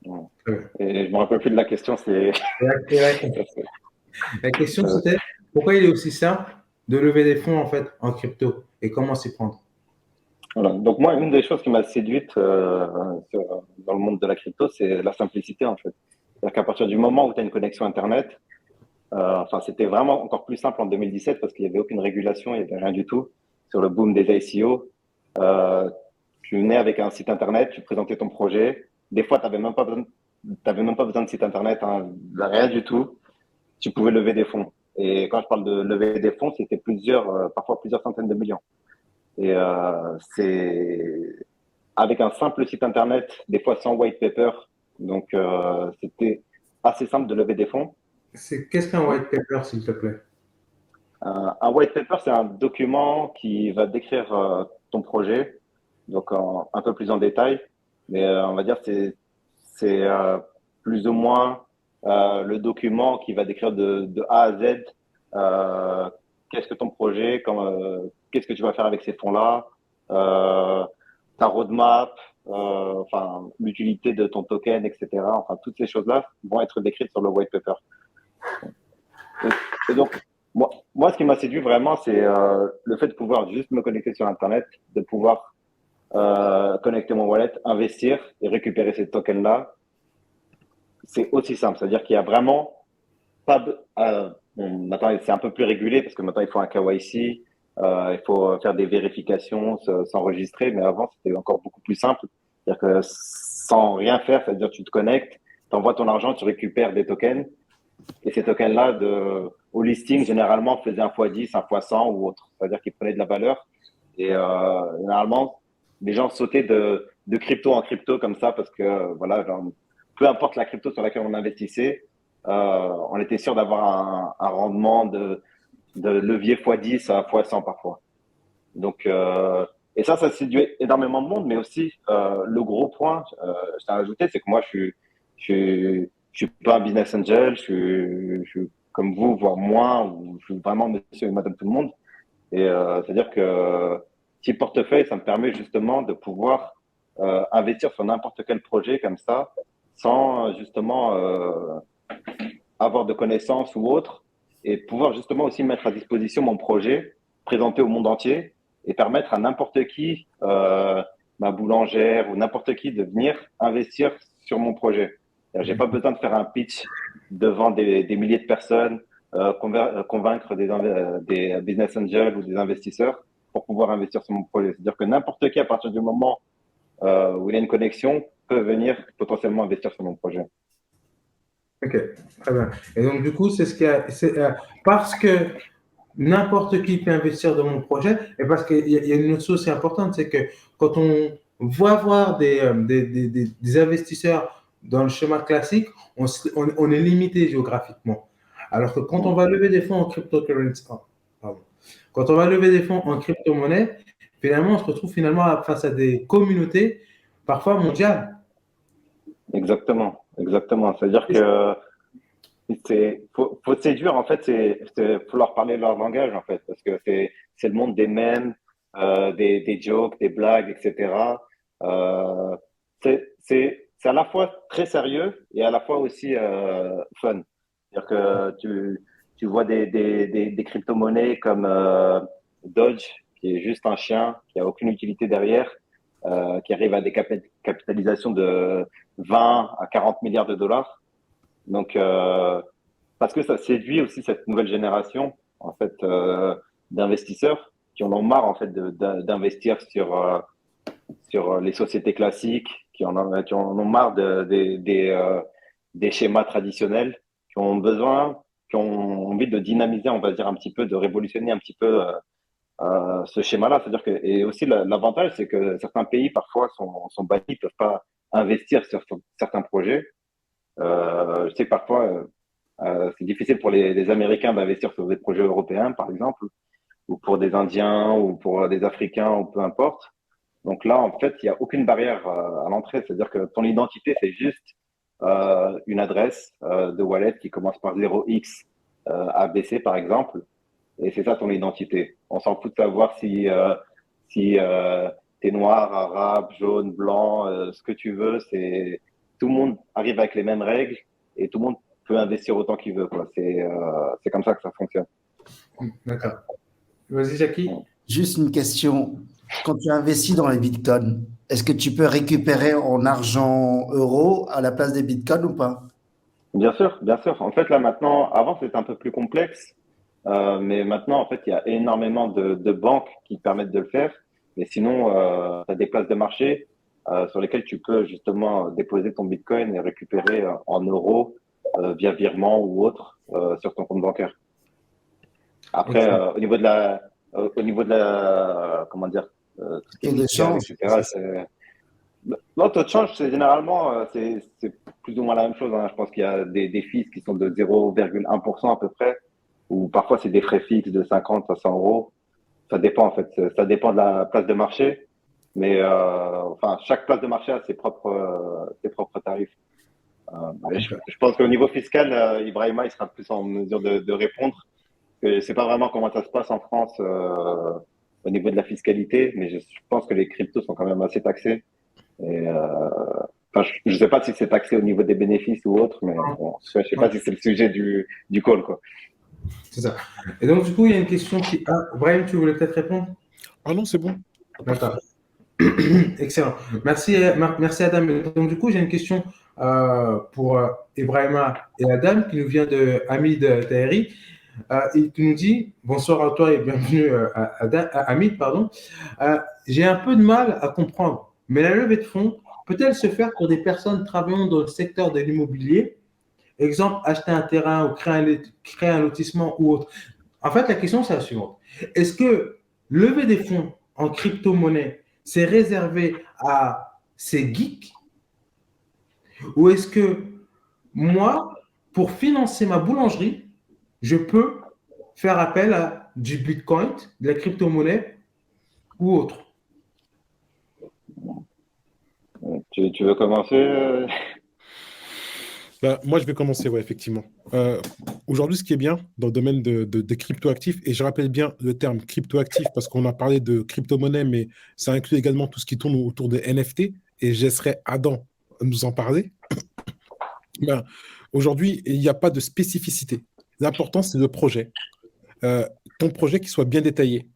Ouais. Très bien. Et je me rappelle plus de la question, c'est… La question, c'était pourquoi il est aussi simple de lever des fonds en fait en crypto et comment s'y prendre? Voilà. Donc moi, une des choses qui m'a séduite dans le monde de la crypto, c'est la simplicité en fait. C'est-à-dire qu'à partir du moment où tu as une connexion Internet, enfin c'était vraiment encore plus simple en 2017 parce qu'il n'y avait aucune régulation, il n'y avait rien du tout sur le boom des ICO. Tu venais avec un site Internet, tu présentais ton projet. Des fois, tu n'avais même pas besoin de site Internet, hein, rien du tout. Tu pouvais lever des fonds. Et quand je parle de lever des fonds, c'était parfois plusieurs centaines de millions. Et c'est avec un simple site internet, des fois sans white paper. Donc c'était assez simple de lever des fonds. Qu'est-ce qu'un white paper, s'il te plaît? Un white paper, c'est un document qui va décrire ton projet, donc un peu plus en détail. Mais on va dire c'est plus ou moins le document qui va décrire de A à Z qu'est-ce que ton projet, qu'est-ce que tu vas faire avec ces fonds-là, euh, ta roadmap, enfin l'utilité de ton token, etc. Enfin toutes ces choses-là vont être décrites sur le white paper. Et donc moi, ce qui m'a séduit vraiment, c'est le fait de pouvoir juste me connecter sur Internet, de pouvoir connecter mon wallet, investir et récupérer ces tokens-là. C'est aussi simple, c'est-à-dire qu'il y a vraiment pas bon, maintenant c'est un peu plus régulé parce que maintenant il faut un KYC, il faut faire des vérifications, s'enregistrer, mais avant c'était encore beaucoup plus simple. C'est-à-dire que sans rien faire, c'est-à-dire tu te connectes, tu envoies ton argent, tu récupères des tokens, et ces tokens-là au listing généralement faisaient un x10, un x100 ou autre, c'est-à-dire qu'ils prenaient de la valeur. Et généralement les gens sautaient de crypto en crypto comme ça parce que voilà, genre, peu importe la crypto sur laquelle on investissait, on était sûr d'avoir un rendement de levier x10 à x100 parfois. Donc, et ça séduit énormément de monde, mais aussi le gros point, je tiens à ajouter, c'est que moi, je suis pas un business angel, je suis comme vous, voire moins, ou je suis vraiment monsieur et madame tout le monde. Et c'est-à-dire que petit portefeuille, ça me permet justement de pouvoir investir sur n'importe quel projet comme ça, sans justement avoir de connaissances ou autre, et pouvoir justement aussi mettre à disposition mon projet, présenter au monde entier, et permettre à n'importe qui, ma boulangère ou n'importe qui, de venir investir sur mon projet. J'ai pas besoin de faire un pitch devant des milliers de personnes, convaincre des business angels ou des investisseurs pour pouvoir investir sur mon projet. C'est-à-dire que n'importe qui, à partir du moment où il y a une connexion, peut venir potentiellement investir sur mon projet. Ok, très bien. Et donc, du coup, parce que n'importe qui peut investir dans mon projet, et parce qu'il y a une autre chose aussi importante, c'est que quand on va voir des investisseurs dans le schéma classique, on est limité géographiquement. Alors que quand on va lever des fonds en cryptocurrency, pardon, quand on va lever des fonds en crypto-monnaie, finalement, on se retrouve finalement face à des communautés, parfois mondiales. Exactement, exactement. C'est-à-dire que faut séduire en fait, faut leur parler leur langage en fait, parce que c'est le monde des mèmes, des jokes, des blagues, etc. Euh, c'est à la fois très sérieux et à la fois aussi fun. C'est-à-dire que tu vois des crypto-monnaies comme Dodge, qui est juste un chien, qui a aucune utilité derrière, qui arrive à des capitalisations de 20 à 40 milliards de dollars. Donc, parce que ça séduit aussi cette nouvelle génération, en fait, d'investisseurs qui en ont marre, en fait, d'investir sur les sociétés classiques, qui en ont marre des schémas traditionnels, qui ont envie de dynamiser, on va dire, un petit peu, de révolutionner un petit peu ce schéma-là. C'est-à-dire que, et aussi l'avantage, c'est que certains pays, parfois, sont bannis, ne peuvent pas investir sur certains projets. Je sais que parfois, c'est difficile pour les Américains d'investir sur des projets européens, par exemple. ou pour des Indiens ou pour des Africains ou peu importe. Donc là, en fait, il n'y a aucune barrière à l'entrée. C'est-à-dire que ton identité, c'est juste une adresse de wallet qui commence par 0x ABC, par exemple. Et c'est ça ton identité. On s'en fout de savoir si t'es noir, arabe, jaune, blanc, ce que tu veux. Tout le monde arrive avec les mêmes règles et tout le monde peut investir autant qu'il veut, quoi. C'est comme ça que ça fonctionne. D'accord. Vas-y, Jackie. Juste une question. Quand tu investis dans les bitcoins, est-ce que tu peux récupérer en argent euro à la place des bitcoins ou pas? Bien sûr, bien sûr. En fait, là maintenant, avant c'était un peu plus complexe, mais maintenant, en fait, il y a énormément de banques qui permettent de le faire. Mais sinon, tu as des places de marché sur lesquelles tu peux justement déposer ton Bitcoin et récupérer en euros via virement ou autre sur ton compte bancaire. Après, Excellent. comment dire, tout ce qui est Taux de fiscal, change, etc. Non, taux de change, c'est généralement, c'est plus ou moins la même chose, hein. Je pense qu'il y a des fees qui sont de 0,1% à peu près, ou parfois c'est des frais fixes de 50 à 100 euros. Ça dépend en fait, ça dépend de la place de marché, mais enfin chaque place de marché a ses propres tarifs. Je pense qu'au niveau fiscal, Ibrahima, il sera plus en mesure de répondre. Je sais pas vraiment comment ça se passe en France au niveau de la fiscalité, mais je pense que les cryptos sont quand même assez taxés. Et, enfin, je ne sais pas si c'est taxé au niveau des bénéfices ou autre, mais bon, je ne sais pas si c'est le sujet du call, quoi. C'est ça. Et donc, du coup, il y a une question qui. Ah, Brahim, tu voulais peut-être répondre? Ah non, c'est bon. D'accord. Excellent. Merci, merci Adam. Et donc, du coup, j'ai une question pour Ibrahima et Adam qui nous vient de Hamid Taheri. Il nous dit bonsoir à toi et bienvenue à Hamid, pardon. J'ai un peu de mal à comprendre, mais la levée de fonds peut-elle se faire pour des personnes travaillant dans le secteur de l'immobilier? Exemple, acheter un terrain ou créer un lotissement ou autre. En fait, la question, c'est la suivante. Est-ce que lever des fonds en crypto-monnaie, c'est réservé à ces geeks ou est-ce que moi, pour financer ma boulangerie, je peux faire appel à du Bitcoin, de la crypto-monnaie ou autre? Tu veux commencer Bah, moi, je vais commencer, ouais, effectivement. Aujourd'hui, ce qui est bien dans le domaine des cryptoactifs, et je rappelle bien le terme cryptoactif parce qu'on a parlé de crypto-monnaie, mais ça inclut également tout ce qui tourne autour des NFT, et je laisserai Adam nous en parler. Ben, aujourd'hui, il n'y a pas de spécificité. L'important, c'est le projet. Ton projet qui soit bien détaillé.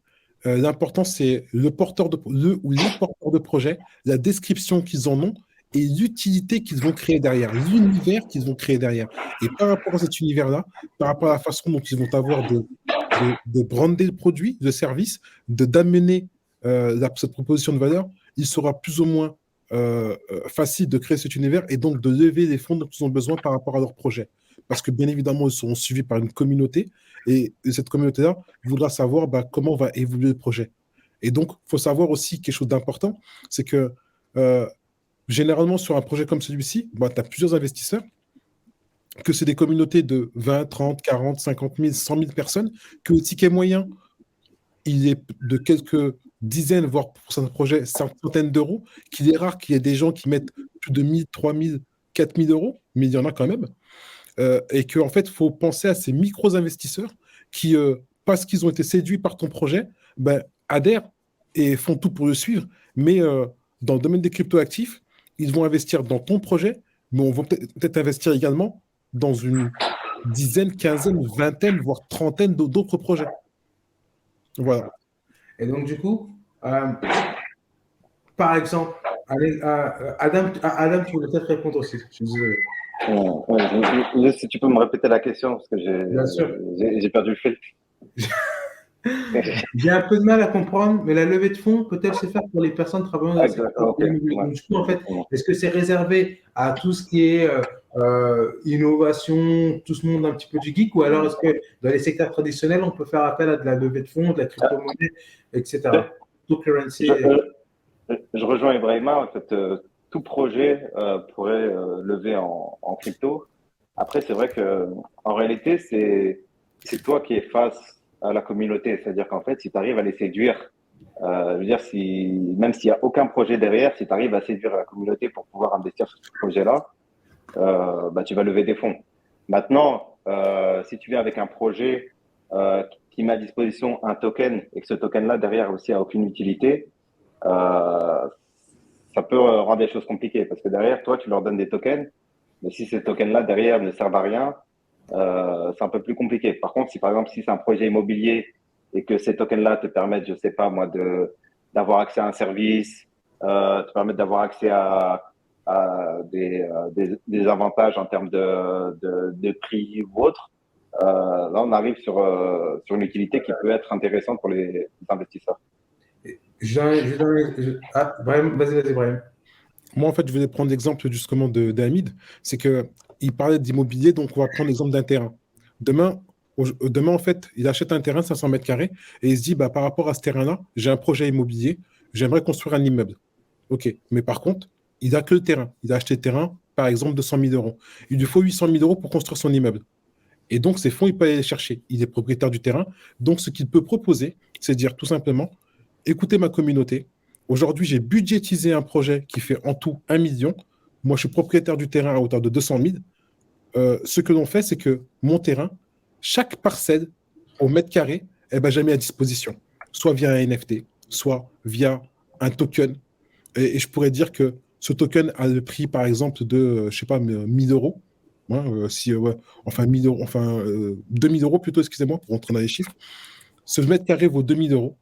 L'important, c'est le ou les porteurs de projet, la description qu'ils en ont et l'utilité qu'ils vont créer derrière, l'univers qu'ils vont créer derrière. Et par rapport à cet univers-là, par rapport à la façon dont ils vont avoir de brander le produit, le service, d'amener cette proposition de valeur, il sera plus ou moins facile de créer cet univers et donc de lever les fonds dont ils ont besoin par rapport à leur projet. Parce que bien évidemment, ils seront suivis par une communauté et cette communauté-là voudra savoir comment va évoluer le projet. Et donc, il faut savoir aussi quelque chose d'important, c'est que généralement, sur un projet comme celui-ci, tu as plusieurs investisseurs, que c'est des communautés de 20, 30, 40, 50 000, 100 000 personnes, que le ticket moyen, il est de quelques dizaines, voire pour certains projets, centaines d'euros, qu'il est rare qu'il y ait des gens qui mettent plus de 1000, 3000, 4000 euros, mais il y en a quand même. Et qu'en fait, il faut penser à ces micro-investisseurs qui, parce qu'ils ont été séduits par ton projet, adhèrent et font tout pour le suivre. Mais dans le domaine des cryptoactifs, ils vont investir dans ton projet, mais on va peut-être investir également dans une dizaine, quinzaine, vingtaine, voire trentaine d'autres projets. Voilà. Et donc, du coup, par exemple, Adam, tu voulais peut-être répondre aussi. Je suis désolé. Juste si tu peux me répéter la question parce que Bien sûr. j'ai perdu le fil. J'ai un peu de mal à comprendre, mais la levée de fonds peut-elle se faire pour les personnes travaillant dans le secteur Okay. immobilier? Ouais. Donc, du coup, en fait, est-ce que c'est réservé à tout ce qui est innovation, tout ce monde un petit peu du geek, ou alors est-ce que dans les secteurs traditionnels, on peut faire appel à de la levée de fonds, de la crypto-monnaie, etc. Cryptocurrency. Je rejoins Ibrahima. En fait, tout projet pourrait lever en crypto. Après, c'est vrai que en réalité, c'est toi qui es face la communauté. C'est-à-dire qu'en fait, si tu arrives à les séduire, je veux dire, même s'il n'y a aucun projet derrière, si tu arrives à séduire la communauté pour pouvoir investir sur ce projet-là, bah, tu vas lever des fonds. Maintenant, si tu viens avec un projet qui met à disposition un token et que ce token-là derrière aussi a aucune utilité, ça peut rendre les choses compliquées parce que derrière, toi, tu leur donnes des tokens, mais si ces tokens-là derrière ne servent à rien, c'est un peu plus compliqué. Par contre, si par exemple, si c'est un projet immobilier et que ces tokens-là te permettent, je sais pas moi, d'avoir accès à un service, te permettent d'avoir accès à des avantages en termes de prix ou autre, là, on arrive sur une utilité qui peut être intéressante pour les investisseurs. Brahim, vas-y, Brahim. Moi, en fait, je voulais prendre l'exemple justement d'Hamid. C'est qu'il parlait d'immobilier, donc on va prendre l'exemple d'un terrain. Demain, en fait, il achète un terrain de 500 mètres carrés et il se dit, bah, par rapport à ce terrain-là, j'ai un projet immobilier, j'aimerais construire un immeuble. OK. Mais par contre, il n'a que le terrain. Il a acheté le terrain, par exemple, de 100 000 euros. Il lui faut 800 000 euros pour construire son immeuble. Et donc, ces fonds, il peut aller les chercher. Il est propriétaire du terrain. Donc, ce qu'il peut proposer, c'est dire tout simplement, écoutez ma communauté. Aujourd'hui, j'ai budgétisé un projet qui fait en tout 1 million. Moi, je suis propriétaire du terrain à hauteur de 200 000. Ce que l'on fait, c'est que mon terrain, chaque parcelle au mètre carré, eh ben, j'ai mis à disposition, soit via un NFT, soit via un token. Et je pourrais dire que ce token a le prix, par exemple, de, je sais pas, 1000 euros. Ouais, ouais, enfin, 1000 euros, enfin 2000 euros plutôt, excusez-moi, pour rentrer dans les chiffres. Ce mètre carré vaut 2000 euros.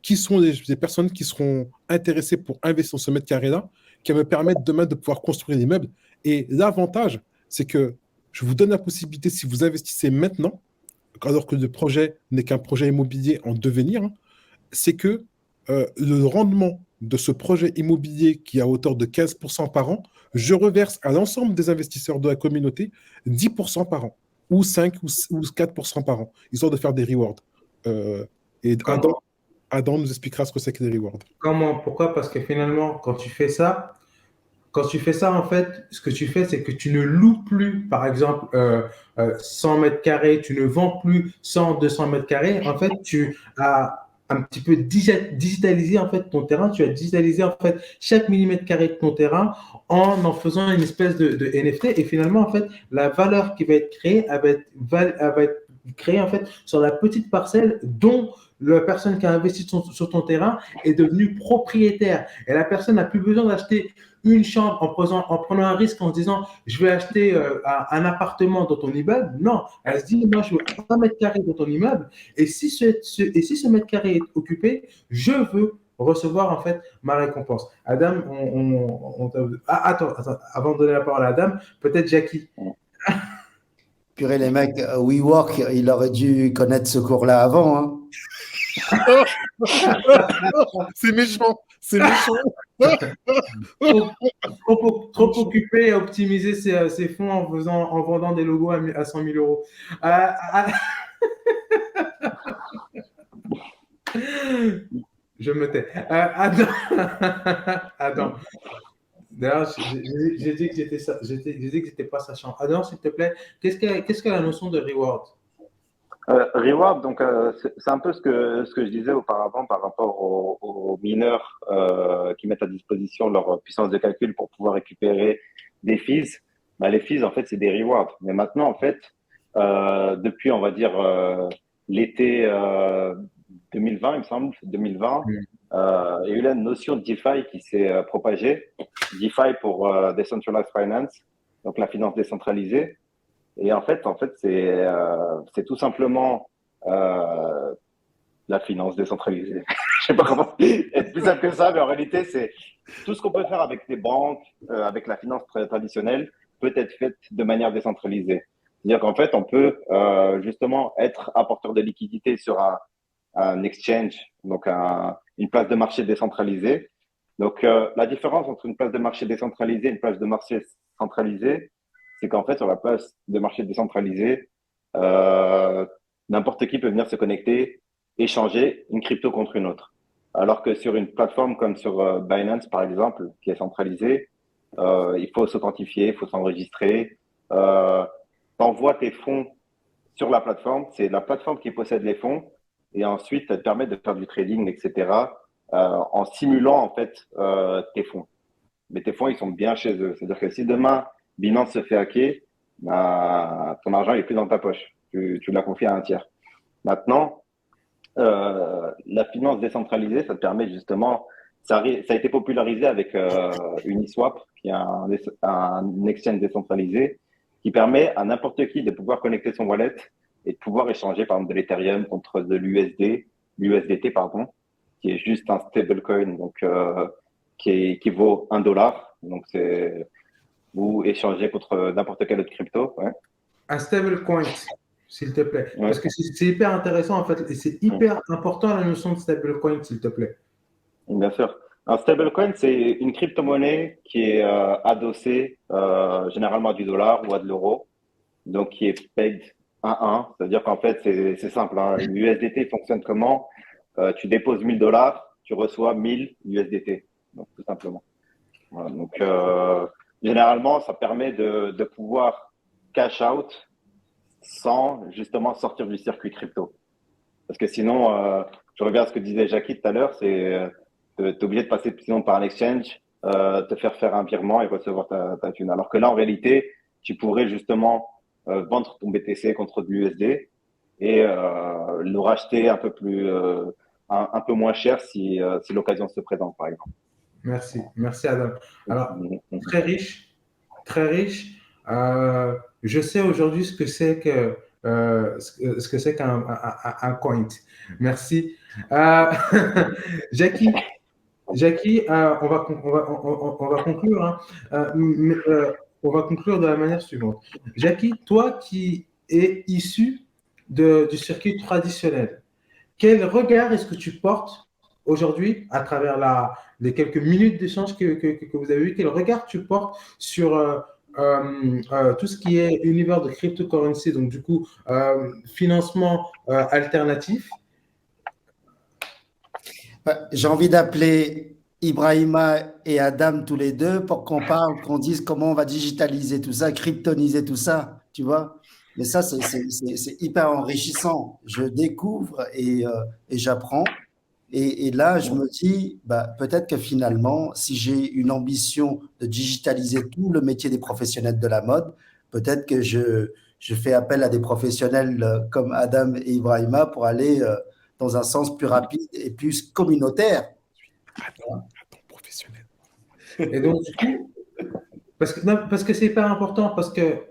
Qui sont les personnes qui seront intéressées pour investir dans ce mètre carré-là, qui va me permettre demain de pouvoir construire l'immeuble. Et l'avantage, c'est que je vous donne la possibilité, si vous investissez maintenant, alors que le projet n'est qu'un projet immobilier en devenir, hein, c'est que le rendement de ce projet immobilier qui est à hauteur de 15% par an, je reverse à l'ensemble des investisseurs de la communauté 10% par an, ou 5 ou 4% par an, histoire de faire des rewards. Et Adam nous expliquera ce que c'est que les rewards. Comment? Pourquoi? Parce que finalement, quand tu fais ça, en fait, ce que tu fais, c'est que tu ne loues plus, par exemple, 100 mètres carrés, tu ne vends plus 100, 200 mètres carrés. En fait, tu as un petit peu digitalisé en fait ton terrain. Tu as digitalisé en fait chaque millimètre carré de ton terrain en faisant une espèce de NFT. Et finalement, en fait, la valeur qui va être créée, elle va être créée en fait sur la petite parcelle dont la personne qui a investi sur ton terrain est devenue propriétaire. Et la personne n'a plus besoin d'acheter une chambre en prenant un risque en se disant je vais acheter un appartement dans ton immeuble. Non, elle se dit moi je veux 1 mètre carré dans ton immeuble et si ce mètre carré est occupé, je veux recevoir en fait ma récompense. Adam, attends, avant de donner la parole à Adam, peut-être Jackie. Purée, les mecs, WeWork, il aurait dû connaître ce cours-là avant. Hein. C'est méchant, c'est méchant. Trop occupé à optimiser ses fonds en vendant des logos à 100 000 euros. Je me tais. Adam. D'ailleurs, j'ai dit que j'étais pas sachant. Adam, s'il te plaît, qu'est-ce que la notion de reward? Reward, donc c'est un peu ce que je disais auparavant par rapport aux mineurs qui mettent à disposition leur puissance de calcul pour pouvoir récupérer des fees. Bah, les fees, en fait, c'est des rewards. Mais maintenant, en fait, depuis, on va dire, l'été 2020, il me semble, 2020, il y a eu la notion de DeFi qui s'est propagée. DeFi pour Decentralized Finance, donc la finance décentralisée. Et en fait, c'est tout simplement la finance décentralisée. Je sais pas comment être plus simple que ça, mais en réalité, c'est tout ce qu'on peut faire avec des banques, avec la finance traditionnelle, peut être fait de manière décentralisée. C'est-à-dire qu'en fait, on peut justement être apporteur de liquidité sur un exchange, donc une place de marché décentralisée. Donc, la différence entre une place de marché décentralisée et une place de marché centralisée, c'est qu'en fait, sur la place de marché décentralisée, n'importe qui peut venir se connecter, échanger une crypto contre une autre. Alors que sur une plateforme comme sur Binance, par exemple, qui est centralisée, il faut s'authentifier, il faut s'enregistrer. T'envoies tes fonds sur la plateforme. C'est la plateforme qui possède les fonds et ensuite, elle te permet de faire du trading, etc. En simulant en fait tes fonds. Mais tes fonds, ils sont bien chez eux. C'est-à-dire que si demain, Binance se fait hacker, bah, ton argent est plus dans ta poche. Tu l'as confié à un tiers. Maintenant, la finance décentralisée, ça te permet justement, ça a été popularisé avec Uniswap, qui est un exchange décentralisé, qui permet à n'importe qui de pouvoir connecter son wallet et de pouvoir échanger par exemple de l'Ethereum contre de l'USDT, pardon, qui est juste un stablecoin, donc qui vaut $1. Donc c'est vous échangez contre n'importe quelle autre crypto. Ouais. Un stablecoin, s'il te plaît. Ouais. Parce que c'est hyper intéressant, en fait, et c'est hyper important la notion de stablecoin, s'il te plaît. Bien sûr. Un stablecoin, c'est une crypto-monnaie qui est adossée généralement à du dollar ou à de l'euro, donc qui est pegged 1-1. C'est-à-dire qu'en fait, c'est simple. Hein. L'USDT fonctionne comment? Tu déposes $1000, tu reçois 1000 USDT. Donc, tout simplement. Voilà. Donc, généralement, ça permet de pouvoir cash out sans justement sortir du circuit crypto. Parce que sinon, je regarde ce que disait Jackie tout à l'heure, c'est tu es obligé de passer sinon par un exchange, te faire un virement et recevoir ta thune. Alors que là, en réalité, tu pourrais justement vendre ton BTC contre de l'USD et le racheter un peu moins cher si l'occasion se présente, par exemple. Merci Adam. Alors, très riche, très riche. Je sais aujourd'hui ce que c'est qu'un coin. Merci. Jackie, on va conclure. Hein. On va conclure de la manière suivante. Jackie, toi qui es issu du circuit traditionnel, quel regard est-ce que tu portes aujourd'hui à travers les quelques minutes d'échange que vous avez eu? Quel regard tu portes sur tout ce qui est univers de cryptocurrency, donc du coup, financement alternatif? J'ai envie d'appeler Ibrahima et Adam tous les deux pour qu'on parle, qu'on dise comment on va digitaliser tout ça, cryptoniser tout ça, tu vois. Mais ça, c'est hyper enrichissant. Je découvre et j'apprends. Et là, je me dis, bah, peut-être que finalement, si j'ai une ambition de digitaliser tout le métier des professionnels de la mode, peut-être que je fais appel à des professionnels comme Adam et Ibrahima pour aller dans un sens plus rapide et plus communautaire. Professionnel. Et donc, du coup, parce que c'est hyper important, parce que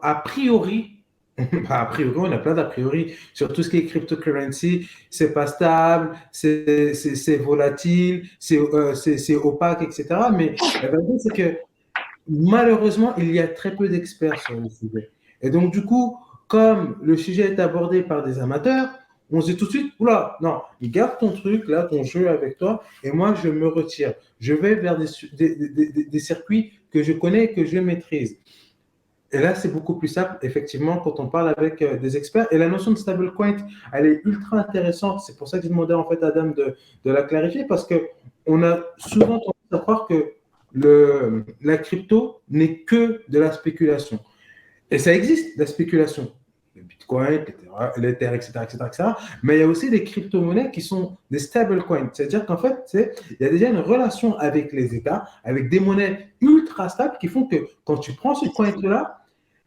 a priori, on a plein d'a priori sur tout ce qui est cryptocurrency, c'est pas stable, c'est volatile, c'est opaque, etc. Mais la vérité, c'est que malheureusement, il y a très peu d'experts sur le sujet. Et donc, du coup, comme le sujet est abordé par des amateurs, on se dit tout de suite, oula, non, garde ton truc, là, ton jeu avec toi, et moi, je me retire. Je vais vers des circuits que je connais et que je maîtrise. Et là, c'est beaucoup plus simple, effectivement, quand on parle avec des experts. Et la notion de stablecoin, elle est ultra intéressante. C'est pour ça que j'ai demandé en fait à Adam de la clarifier, parce qu'on a souvent tendance à croire que la crypto n'est que de la spéculation. Et ça existe, la spéculation. Le Bitcoin, l'Ether, etc., etc. Mais il y a aussi des crypto-monnaies qui sont des stablecoins. C'est-à-dire qu'en fait, il y a déjà une relation avec les États, avec des monnaies ultra stables qui font que quand tu prends ce coin-là,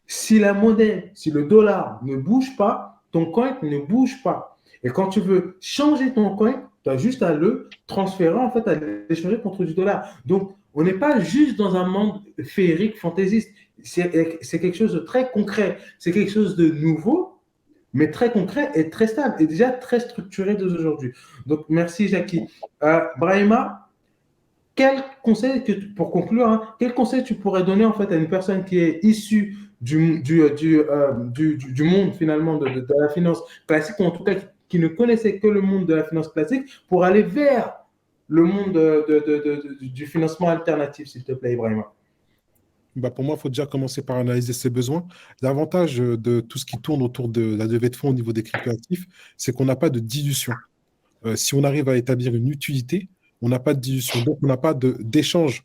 si la monnaie, si le dollar ne bouge pas, ton coin ne bouge pas. Et quand tu veux changer ton coin, tu as juste à le transférer, en fait, à l'échanger contre du dollar. Donc, on n'est pas juste dans un monde féerique, fantaisiste. C'est quelque chose de très concret. C'est quelque chose de nouveau, mais très concret et très stable et déjà très structuré d'aujourd'hui. Donc, merci, Jackie. Brahima, quel conseil, pour conclure, hein, quel conseil tu pourrais donner en fait à une personne qui est issue du monde finalement de la finance classique, ou en tout cas qui ne connaissait que le monde de la finance classique, pour aller vers le monde du financement alternatif, s'il te plaît, Ibrahima? Bah pour moi, il faut déjà commencer par analyser ses besoins. L'avantage de tout ce qui tourne autour de la levée de fonds au niveau des cryptoactifs, c'est qu'on n'a pas de dilution. Si on arrive à établir une utilité, on n'a pas de dilution. Donc, on n'a pas d'échange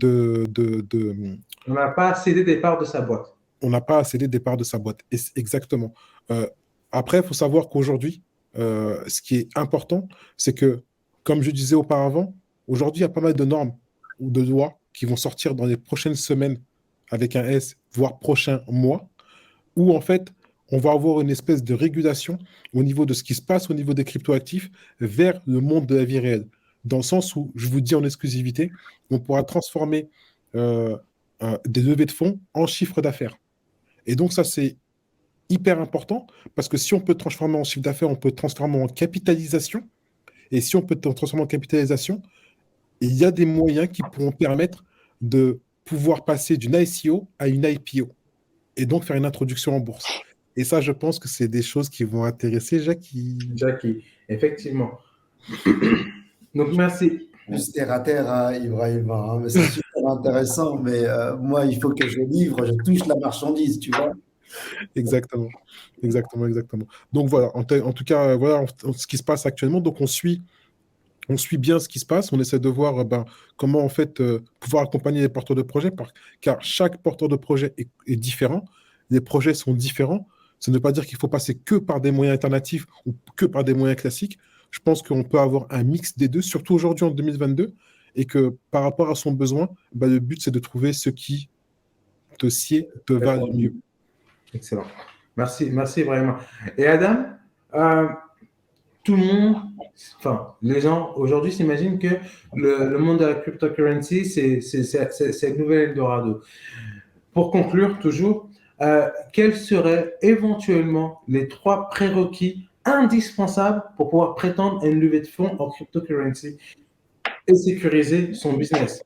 On n'a pas cédé des parts de sa boîte. on n'a pas à céder des parts de sa boîte. Exactement. Après, il faut savoir qu'aujourd'hui, ce qui est important, c'est que, comme je disais auparavant, aujourd'hui, il y a pas mal de normes ou de lois qui vont sortir dans les prochaines semaines avec un S, voire prochains mois, où en fait, on va avoir une espèce de régulation au niveau de ce qui se passe au niveau des cryptoactifs vers le monde de la vie réelle. Dans le sens où, je vous dis en exclusivité, on pourra transformer des levées de fonds en chiffre d'affaires. Et donc, ça, c'est hyper important parce que si on peut transformer en chiffre d'affaires, on peut transformer en capitalisation. Et si on peut transformer en capitalisation, il y a des moyens qui pourront permettre de pouvoir passer d'une ICO à une IPO et donc faire une introduction en bourse. Et ça, je pense que c'est des choses qui vont intéresser Jackie. Jackie, effectivement. Donc, merci. Juste terre à terre, hein, Ibrahima, hein, mais c'est super intéressant. Mais moi, il faut que je livre, je touche la marchandise, tu vois. Exactement. Donc voilà, en tout cas, voilà ce qui se passe actuellement. Donc on suit bien ce qui se passe. On essaie de voir comment en fait pouvoir accompagner les porteurs de projets, car chaque porteur de projet est différent. Les projets sont différents. Ça ne veut pas dire qu'il faut passer que par des moyens alternatifs ou que par des moyens classiques. Je pense qu'on peut avoir un mix des deux, surtout aujourd'hui en 2022, et que par rapport à son besoin, le but c'est de trouver ce qui te sied, te va le mieux. Excellent. Merci vraiment. Et Adam, tout le monde, enfin, les gens aujourd'hui s'imaginent que le monde de la cryptocurrency, c'est le nouvel Eldorado. Pour conclure, toujours, quels seraient éventuellement les 3 prérequis indispensables pour pouvoir prétendre à une levée de fonds en cryptocurrency et sécuriser son business?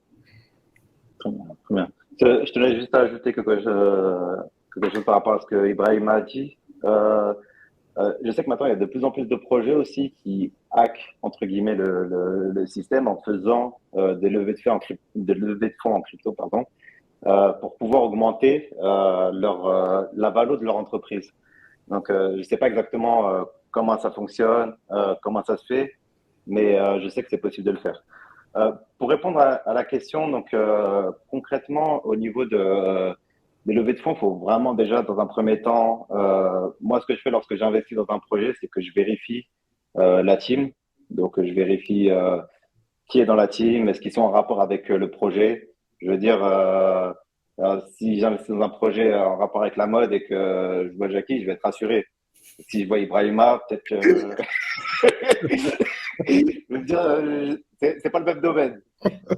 Très bien. Je tenais juste à ajouter quelque chose par rapport à ce que Ibrahim a dit. Je sais que maintenant, il y a de plus en plus de projets aussi qui hackent, entre guillemets, le système en faisant des levées de fonds en crypto, pour pouvoir augmenter la valeur de leur entreprise. Donc, je ne sais pas exactement comment ça fonctionne, comment ça se fait, mais je sais que c'est possible de le faire. Pour répondre à la question, donc concrètement, au niveau des levées de fonds, il faut vraiment déjà, dans un premier temps, moi, ce que je fais lorsque j'investis dans un projet, c'est que je vérifie la team. Donc, je vérifie qui est dans la team, est-ce qu'ils sont en rapport avec le projet. Je veux dire, si j'investis dans un projet en rapport avec la mode et que je vois Jackie, je vais être rassuré. Si je vois Ibrahima, peut-être que je veux dire, c'est pas le même domaine.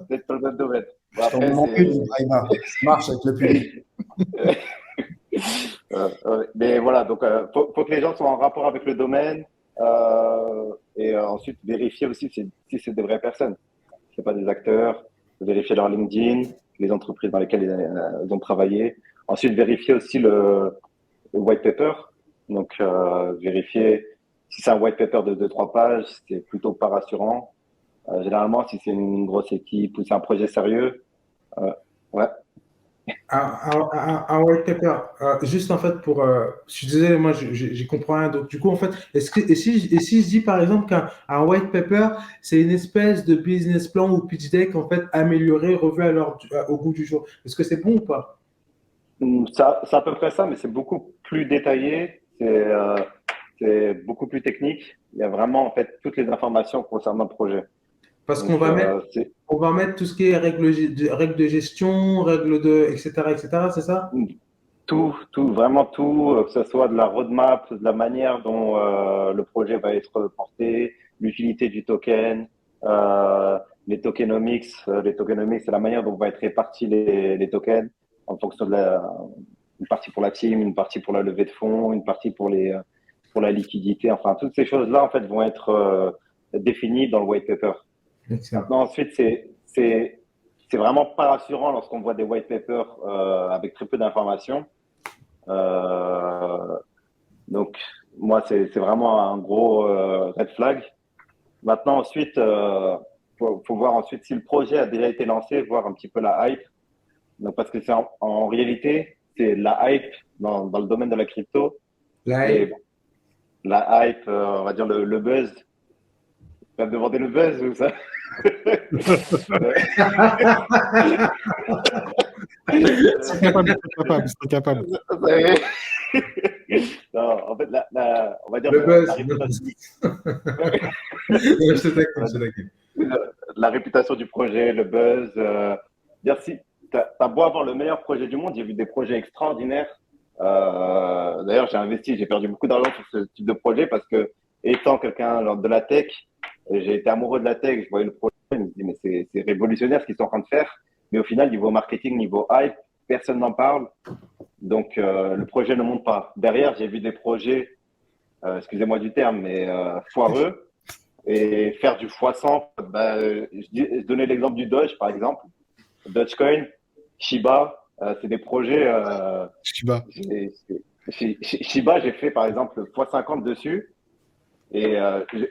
C'est pas le même domaine. Bon, après, Ibrahima, marche avec le public. Mais voilà, donc faut que les gens soient en rapport avec le domaine et ensuite vérifier aussi si c'est des vraies personnes. C'est pas des acteurs. Vérifier leur LinkedIn, les entreprises dans lesquelles ils ont travaillé. Ensuite, vérifier aussi le white paper. Donc, vérifier si c'est un white paper de 2-3 pages, c'est plutôt pas rassurant. Généralement, si c'est une grosse équipe ou c'est un projet sérieux, ouais. Un white paper, juste en fait pour, je suis désolé, moi j'y comprends rien. Donc du coup en fait, et si je dis par exemple qu'un white paper c'est une espèce de business plan ou pitch deck en fait amélioré, revu au goût du jour, est-ce que c'est bon ou pas? C'est à peu près ça, mais c'est beaucoup plus détaillé, c'est beaucoup plus technique. Il y a vraiment en fait toutes les informations concernant le projet. Parce qu'on va mettre tout ce qui est règles de gestion, etc., c'est ça? Tout, vraiment tout, que ce soit de la roadmap, de la manière dont le projet va être porté, l'utilité du token, les tokenomics. Les tokenomics, c'est la manière dont vont être répartis les tokens en fonction de une partie pour la team, une partie pour la levée de fonds, une partie pour la liquidité. Enfin, toutes ces choses-là, en fait, vont être définies dans le white paper. Excellent. Maintenant, ensuite, c'est vraiment pas rassurant lorsqu'on voit des white papers avec très peu d'informations. Donc, moi, c'est vraiment un gros red flag. Maintenant, ensuite, faut voir ensuite si le projet a déjà été lancé, voir un petit peu la hype. Donc, parce que c'est en réalité, c'est la hype dans le domaine de la crypto. La hype, on va dire le buzz. Tu vas me demander le buzz ou ça? Ils sont capables, ils sont capables. Non, en fait, on va dire Le buzz. la réputation, Je te taquine, je te taquine. la réputation du projet, le buzz. Dire si t'as beau avoir le meilleur projet du monde, j'ai vu des projets extraordinaires. D'ailleurs, j'ai perdu beaucoup d'argent sur ce type de projet parce que, étant quelqu'un de la tech, j'ai été amoureux de la tech, je voyais le projet, je me dis, mais c'est révolutionnaire ce qu'ils sont en train de faire. Mais au final, niveau marketing, niveau hype, personne n'en parle. Donc, le projet ne monte pas. Derrière, j'ai vu des projets, excusez-moi du terme, mais foireux. Et faire du x100, je donnais l'exemple du Doge, par exemple. Dogecoin, Shiba, c'est des projets. Shiba. Shiba, j'ai fait par exemple x50 dessus et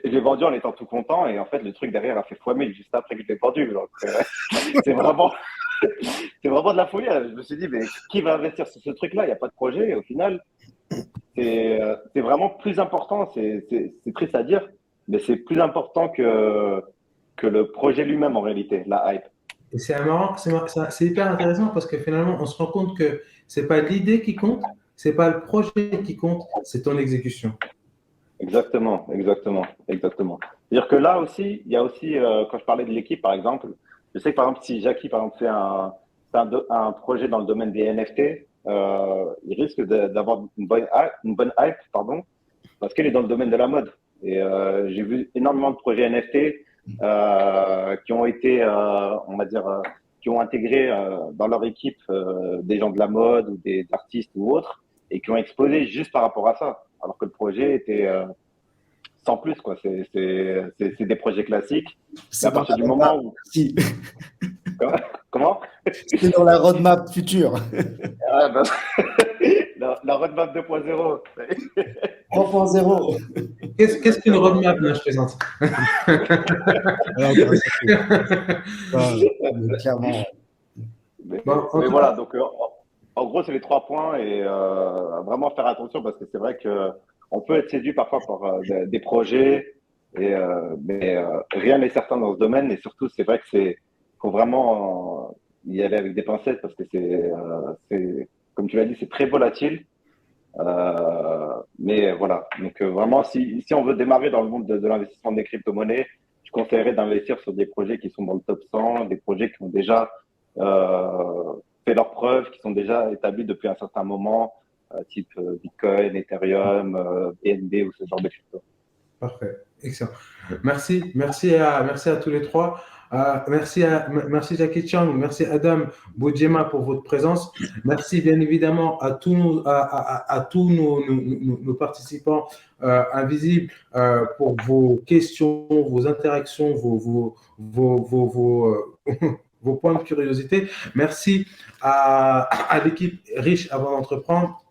j'ai vendu en étant tout content. Et en fait, le truc derrière a fait x1000 juste après que je l'ai vendu. Donc, c'est vraiment, c'est vraiment de la folie. Je me suis dit, mais qui va investir sur ce truc-là? Il n'y a pas de projet. Et au final, c'est vraiment plus important. C'est triste à dire, mais c'est plus important que le projet lui-même en réalité, la hype. Et c'est hyper intéressant parce que finalement, on se rend compte que c'est pas l'idée qui compte, c'est pas le projet qui compte, c'est ton exécution. Exactement, exactement, exactement. C'est-à-dire que là aussi, il y a aussi, quand je parlais de l'équipe, par exemple, je sais que par exemple, si Jackie, par exemple, un projet dans le domaine des NFT, il risque d'avoir une bonne hype, pardon, parce qu'il est dans le domaine de la mode. Et j'ai vu énormément de projets NFT qui ont été, on va dire, qui ont intégré dans leur équipe des gens de la mode ou des artistes ou autres, et qui ont explosé juste par rapport à ça. Alors que le projet était sans plus, quoi. C'est des projets classiques. Mais à partir du moment où. Si. Comment? C'est dans la roadmap future. Ah, ben, la roadmap 2.0. 3.0. Qu'est-ce qu'une roadmap? Là, je plaisante. Clairement. Mais voilà, donc en gros, c'est les 3 points et vraiment faire attention parce que c'est vrai que on peut être séduit parfois par des projets, mais rien n'est certain dans ce domaine et surtout, c'est vrai que faut vraiment y aller avec des pincettes parce que comme tu l'as dit, c'est très volatile. Mais voilà, donc vraiment, si on veut démarrer dans le monde de l'investissement des crypto-monnaies, je conseillerais d'investir sur des projets qui sont dans le top 100, des projets qui ont déjà fait leurs preuves, qui sont déjà établis depuis un certain moment, type Bitcoin, Ethereum, BNB ou ce genre de crypto. Parfait, excellent. Merci à tous les trois. Merci Jackie Chang, merci Adam Bojema pour votre présence. Merci bien évidemment à tous nos participants invisibles pour vos questions, vos interactions, vos points de curiosité. Merci à l'équipe Riche avant d'entreprendre.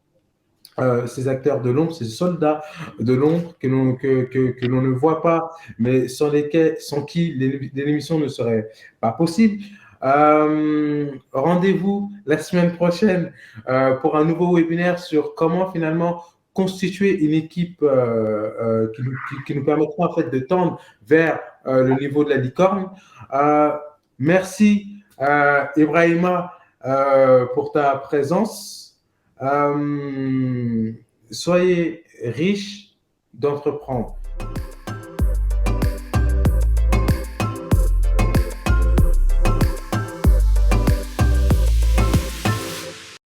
Ces acteurs de l'ombre, ces soldats de l'ombre que l'on ne voit pas, mais sans qui l'émission ne serait pas possible. Rendez-vous la semaine prochaine pour un nouveau webinaire sur comment finalement constituer une équipe qui nous permettra en fait de tendre vers le niveau de la licorne. Merci Ibrahima pour ta présence. Soyez riches d'entreprendre.